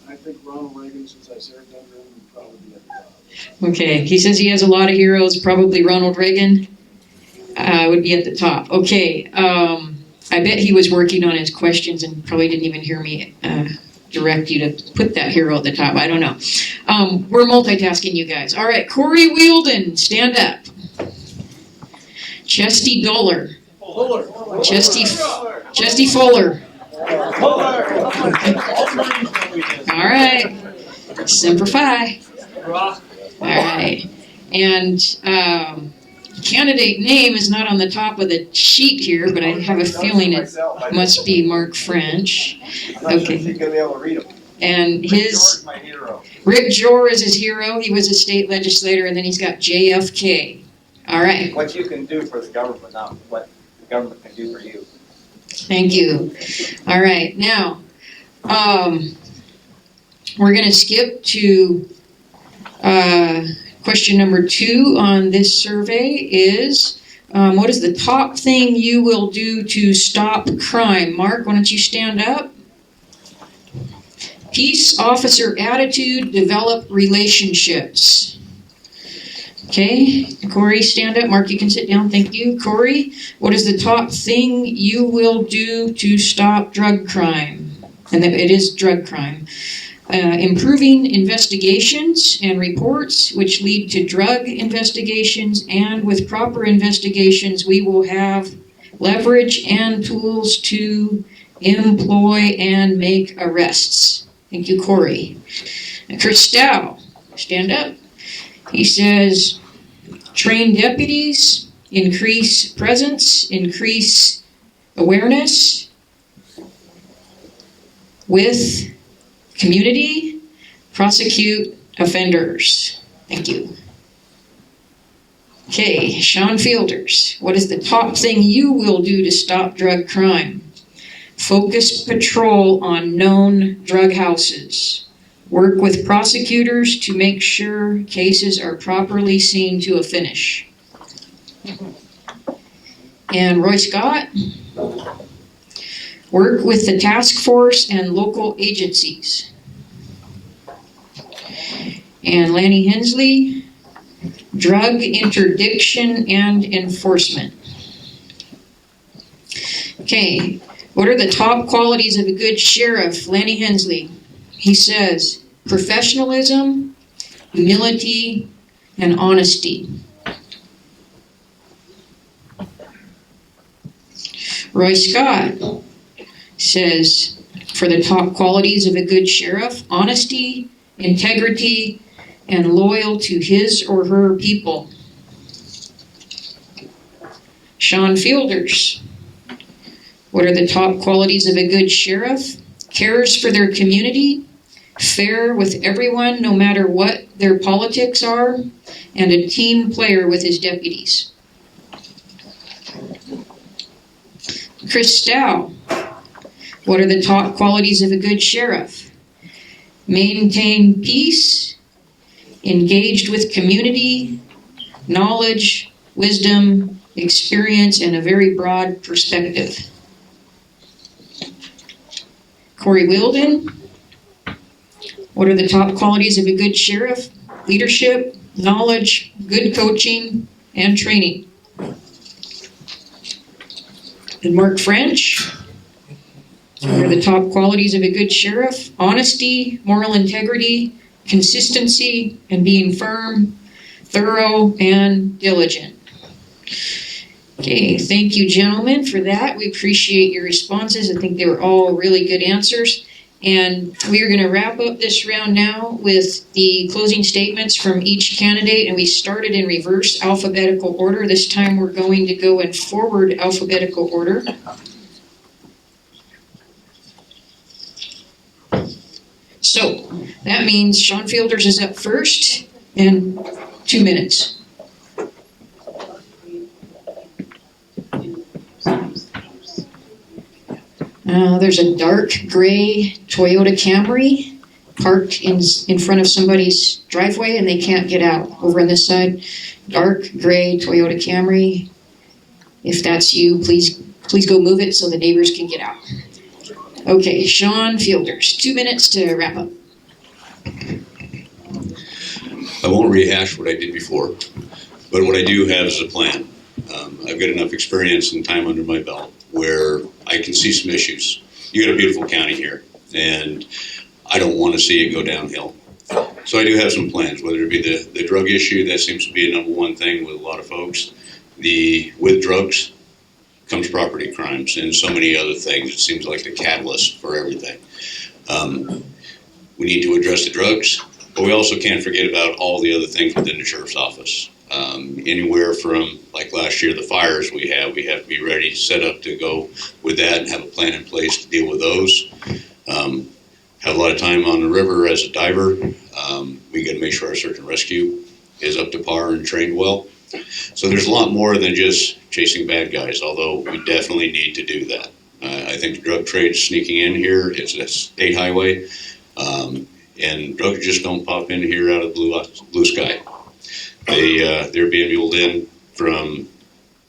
I think Ronald Reagan, since I served under him, would probably be at the top. Okay, he says he has a lot of heroes. Probably Ronald Reagan would be at the top. Okay, I bet he was working on his questions and probably didn't even hear me direct you to put that hero at the top. I don't know. We're multitasking, you guys. All right, Corey Wielden, stand up. Chesty Dollar. Chesty Fuller. All right. Semper Fi. All right. And candidate name is not on the top of the sheet here, but I have a feeling it must be Mark French. Okay. And his Rick Jor is his hero. He was a state legislator, and then he's got JFK. All right. What you can do for the government, not what the government can do for you. Thank you. All right, now, we're going to skip to question number 2 on this survey is, what is the top thing you will do to stop crime? Mark, why don't you stand up? Peace officer attitude, develop relationships. Okay, Corey, stand up. Mark, you can sit down. Thank you. Corey, what is the top thing you will do to stop drug crime? And it is drug crime. Improving investigations and reports which lead to drug investigations, and with proper investigations we will have leverage and tools to employ and make arrests. Thank you, Corey. Chris Stow, stand up. He says, train deputies, increase presence, increase awareness with community, prosecute offenders. Thank you. Okay, Sean Fielders, what is the top thing you will do to stop drug crime? Focus patrol on known drug houses. Work with prosecutors to make sure cases are properly seen to a finish. And Roy Scott, work with the task force and local agencies. And Lanny Hensley, drug interdiction and enforcement. Okay, what are the top qualities of a good sheriff? Lanny Hensley, he says, professionalism, humility, and honesty. Roy Scott says, for the top qualities of a good sheriff, honesty, integrity, and loyal to his or her people. Sean Fielders, what are the top qualities of a good sheriff? Cares for their community, fair with everyone no matter what their politics are, and a team player with his deputies. Chris Stow, what are the top qualities of a good sheriff? Maintain peace, engaged with community, knowledge, wisdom, experience, and a very broad perspective. Corey Wilden, what are the top qualities of a good sheriff? Leadership, knowledge, good coaching, and training. And Mark French, what are the top qualities of a good sheriff? Honesty, moral integrity, consistency, and being firm, thorough, and diligent. Okay, thank you, gentlemen, for that. We appreciate your responses. I think they were all really good answers. And we are going to wrap up this round now with the closing statements from each candidate. And we started in reverse alphabetical order. This time we're going to go in forward alphabetical order. So that means Sean Fielders is up first in 2 minutes. There's a dark gray Toyota Camry parked in front of somebody's driveway and they can't get out. Over on this side, dark gray Toyota Camry. If that's you, please go move it so the neighbors can get out. Okay, Sean Fielders, 2 minutes to wrap up. I won't rehash what I did before, but what I do have is a plan. I've got enough experience and time under my belt where I can see some issues. You got a beautiful county here, and I don't want to see it go downhill. So I do have some plans, whether it be the drug issue. That seems to be a number one thing with a lot of folks. With drugs comes property crimes and so many other things. It seems like the catalyst for everything. We need to address the drugs, but we also can't forget about all the other things within the sheriff's office. Anywhere from, like last year, the fires we have to be ready, set up to go with that and have a plan in place to deal with those. Have a lot of time on the river as a diver. We got to make sure our search and rescue is up to par and trained well. So there's a lot more than just chasing bad guys, although we definitely need to do that. I think the drug trade's sneaking in here. It's a state highway, and drugs just don't pop in here out of blue sky. They're being mulled in from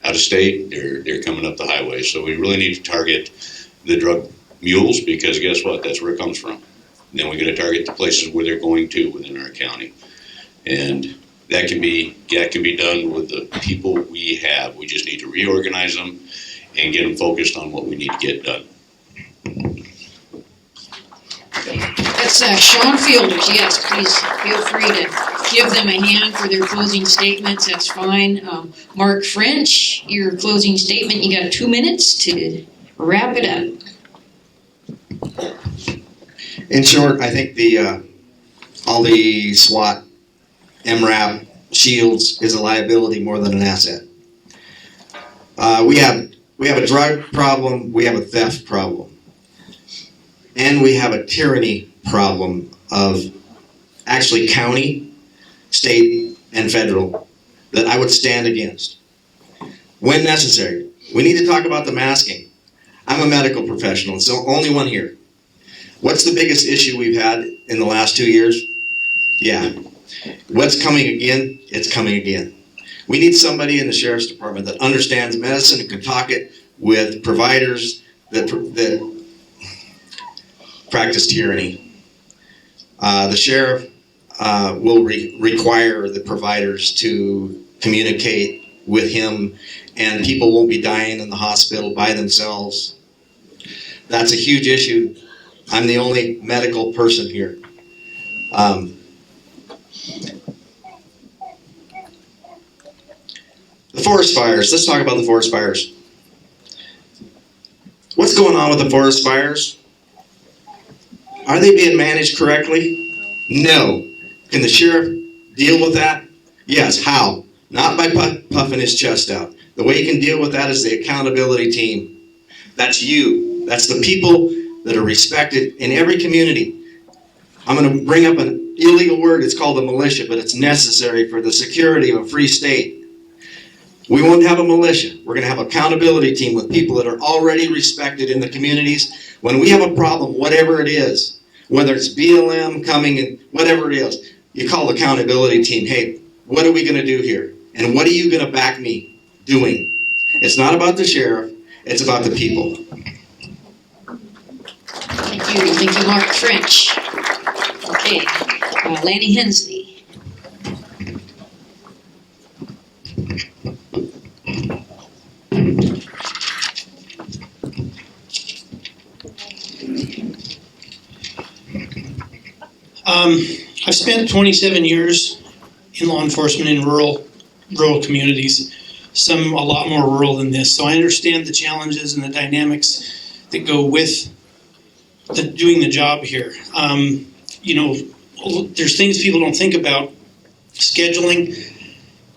out of state. They're coming up the highway. So we really need to target the drug mules, because guess what? That's where it comes from. And then we got to target the places where they're going to within our county, and that can be done with the people we have. We just need to reorganize them and get them focused on what we need to get done. That's Sean Fielders. Yes, please feel free to give them a hand for their closing statements. That's fine. Mark French, your closing statement. You got 2 minutes to wrap it up. In short, I think all the SWAT, MRAP, shields is a liability more than an asset. We have a drug problem, we have a theft problem, and we have a tyranny problem of actually county, state, and federal that I would stand against when necessary. We need to talk about the masking. I'm a medical professional, it's the only one here. What's the biggest issue we've had in the last 2 years? Yeah. What's coming again? It's coming again. We need somebody in the Sheriff's Department that understands medicine and can talk it with providers that practice tyranny. The Sheriff will require the providers to communicate with him, and people won't be dying in the hospital by themselves. That's a huge issue. I'm the only medical person here. The forest fires. Let's talk about the forest fires. What's going on with the forest fires? Are they being managed correctly? No. Can the sheriff deal with that? Yes. How? Not by puffing his chest out. The way you can deal with that is the accountability team. That's you. That's the people that are respected in every community. I'm going to bring up an illegal word. It's called a militia, but it's necessary for the security of a free state. We won't have a militia. We're going to have an accountability team with people that are already respected in the communities. When we have a problem, whatever it is, whether it's BLM coming and whatever it is, you call the accountability team. Hey, what are we going to do here? And what are you going to back me doing? It's not about the sheriff. It's about the people. Thank you. Thank you, Mark French. Okay. Lanny Hensley. I've spent 27 years in law enforcement in rural communities, some a lot more rural than this. So I understand the challenges and the dynamics that go with doing the job here. You know, there's things people don't think about. Scheduling.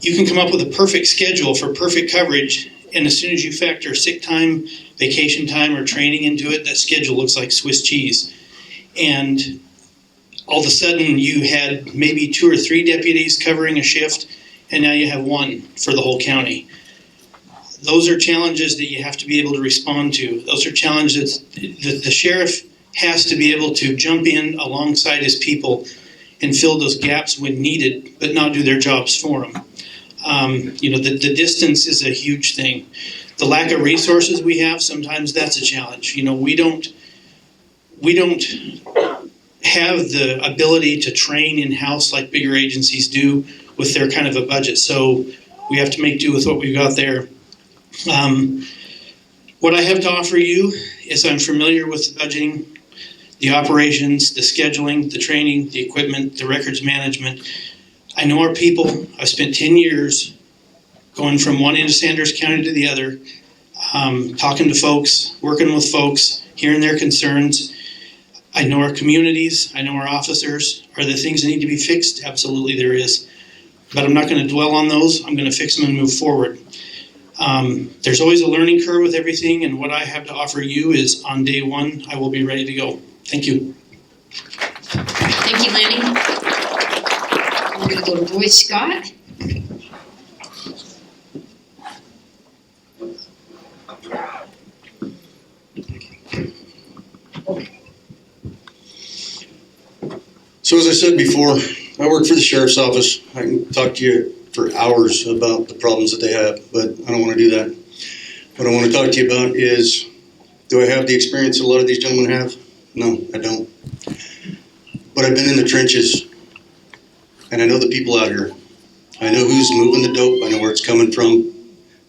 You can come up with a perfect schedule for perfect coverage, and as soon as you factor sick time, vacation time, or training into it, that schedule looks like Swiss cheese. And all of a sudden you had maybe 2 or 3 deputies covering a shift, and now you have 1 for the whole county. Those are challenges that you have to be able to respond to. Those are challenges that the sheriff has to be able to jump in alongside his people and fill those gaps when needed, but not do their jobs for them. You know, the distance is a huge thing. The lack of resources we have, sometimes that's a challenge. You know, we don't have the ability to train in-house like bigger agencies do with their kind of a budget. So we have to make do with what we've got there. What I have to offer you is I'm familiar with the budgeting, the operations, the scheduling, the training, the equipment, the records management. I know our people. I've spent 10 years going from one end of Sanders County to the other, talking to folks, working with folks, hearing their concerns. I know our communities, I know our officers. Are there things that need to be fixed? Absolutely there is. But I'm not going to dwell on those. I'm going to fix them and move forward. There's always a learning curve with everything, and what I have to offer you is on day 1, I will be ready to go. Thank you. Thank you, Lanny. We're going to go to Roy Scott. So as I said before, I work for the sheriff's office. I can talk to you for hours about the problems that they have, but I don't want to do that. What I want to talk to you about is, do I have the experience that a lot of these gentlemen have? No, I don't. But I've been in the trenches, and I know the people out here. I know who's moving the dope. I know where it's coming from.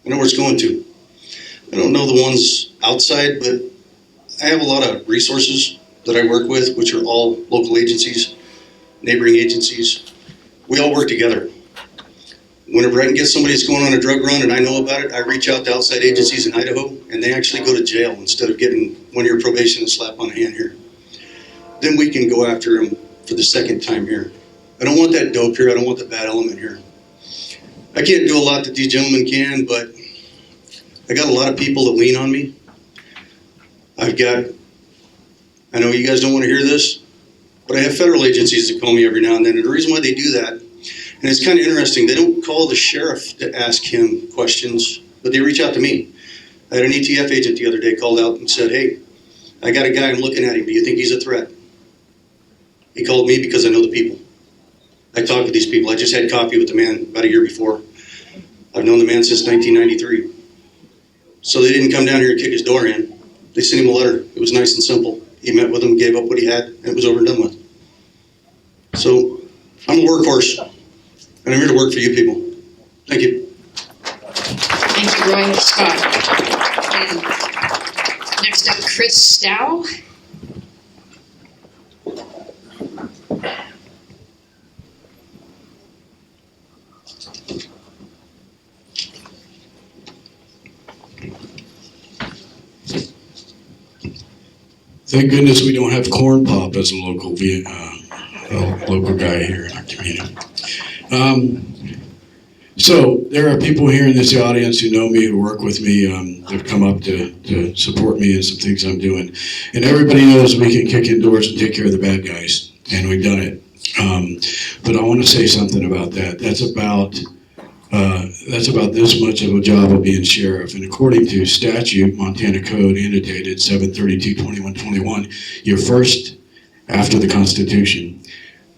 I know where it's going to. I don't know the ones outside, but I have a lot of resources that I work with, which are all local agencies, neighboring agencies. We all work together. Whenever I can get somebody that's going on a drug run and I know about it, I reach out to outside agencies in Idaho, and they actually go to jail instead of getting 1 year probation and slap on the hand here. Then we can go after them for the second time here. I don't want that dope here. I don't want the bad element here. I can't do a lot that these gentlemen can, but I got a lot of people that lean on me. I know you guys don't want to hear this, but I have federal agencies that call me every now and then. And the reason why they do that, and it's kind of interesting, they don't call the sheriff to ask him questions, but they reach out to me. I had an ETF agent the other day called out and said, hey, I got a guy, I'm looking at him. Do you think he's a threat? He called me because I know the people. I talk with these people. I just had coffee with the man about a year before. I've known the man since 1993. So they didn't come down here and kick his door in. They sent him a letter. It was nice and simple. He met with him, gave up what he had, and it was over and done with. So I'm a workhorse, and I'm here to work for you people. Thank you. Thank you, Roy Scott. And next up, Chris Stow. Thank goodness we don't have Corn Pop as a local guy here in our community. So there are people here in this audience who know me, who work with me, that come up to support me in some things I'm doing. And everybody knows we can kick in doors and take care of the bad guys, and we've done it. But I want to say something about that. That's about this much of a job of being sheriff. And according to statute, Montana Code annotated 732-2121, your first, after the Constitution,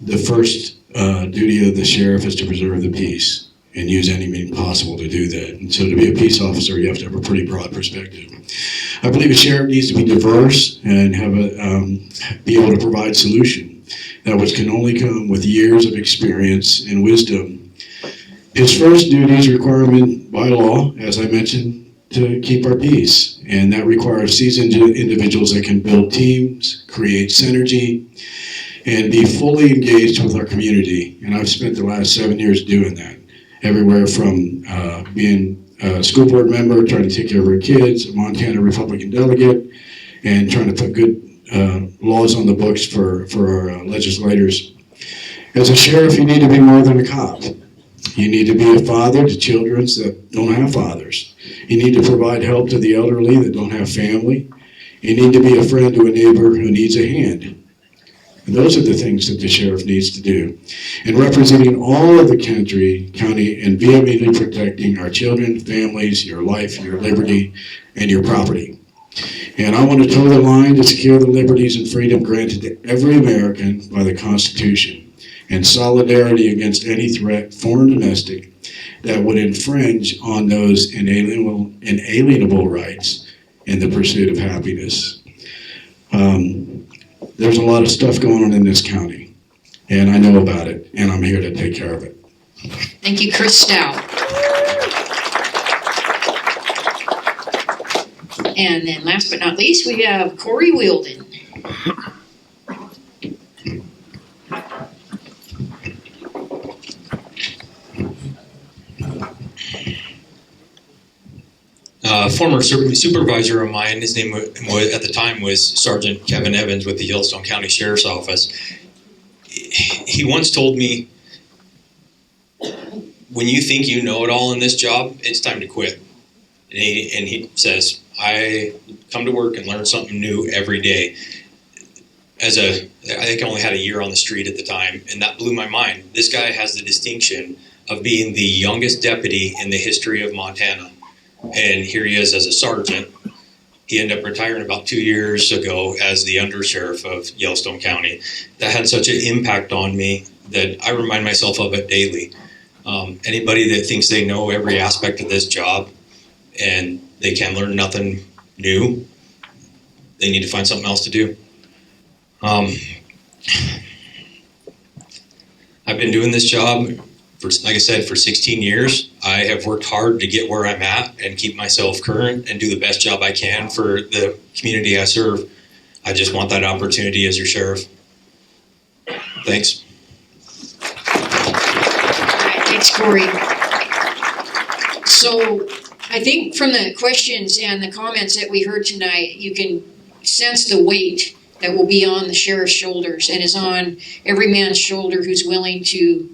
the first duty of the sheriff is to preserve the peace and use any means possible to do that. And so to be a peace officer, you have to have a pretty broad perspective. I believe a sheriff needs to be diverse and be able to provide solution. That which can only come with years of experience and wisdom. His first duties requirement by law, as I mentioned, to keep our peace. And that requires seasoned individuals that can build teams, create synergy, and be fully engaged with our community. And I've spent the last 7 years doing that. Everywhere from being a school board member, trying to take care of our kids, a Montana Republican delegate, and trying to put good laws on the books for our legislators. As a sheriff, you need to be more than a cop. You need to be a father to children that don't have fathers. You need to provide help to the elderly that don't have family. You need to be a friend to a neighbor who needs a hand. And those are the things that the sheriff needs to do. And representing all of the county, and vehemently protecting our children, families, your life, your liberty, and your property. And I want to toe the line to secure the liberties and freedom granted to every American by the Constitution, and solidarity against any threat, foreign or domestic, that would infringe on those inalienable rights in the pursuit of happiness. There's a lot of stuff going on in this county, and I know about it, and I'm here to take care of it. Thank you, Chris Stow. And then last but not least, we have Corey Wielden. Former supervisor of mine, his name at the time was Sergeant Kevin Evans with the Yellowstone County Sheriff's Office. He once told me, when you think you know it all in this job, it's time to quit. And he says, I come to work and learn something new every day. I think I only had a year on the street at the time, and that blew my mind. This guy has the distinction of being the youngest deputy in the history of Montana. And here he is as a sergeant, He ended up retiring about 2 years ago as the undersheriff of Yellowstone County. That had such an impact on me that I remind myself of it daily. Anybody that thinks they know every aspect of this job and they can learn nothing new, they need to find something else to do. I've been doing this job for, like I said, for 16 years. I have worked hard to get where I'm at and keep myself current and do the best job I can for the community I serve. I just want that opportunity as your sheriff. Thanks. Thanks, Corey. So I think from the questions and the comments that we heard tonight, you can sense the weight that will be on the sheriff's shoulders and is on every man's shoulder who's willing to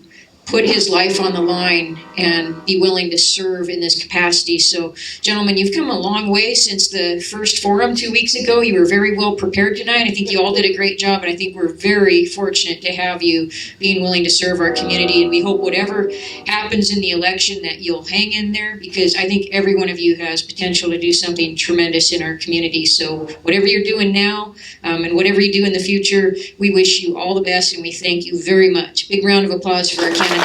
put his life on the line and be willing to serve in this capacity. So, gentlemen, you've come a long way since the first forum 2 weeks ago. You were very well prepared tonight. I think you all did a great job, and I think we're very fortunate to have you being willing to serve our community. And we hope whatever happens in the election that you'll hang in there, because I think every one of you has potential to do something tremendous in our community. So whatever you're doing now and whatever you do in the future, we wish you all the best, and we thank you very much. Big round of applause for our candidates.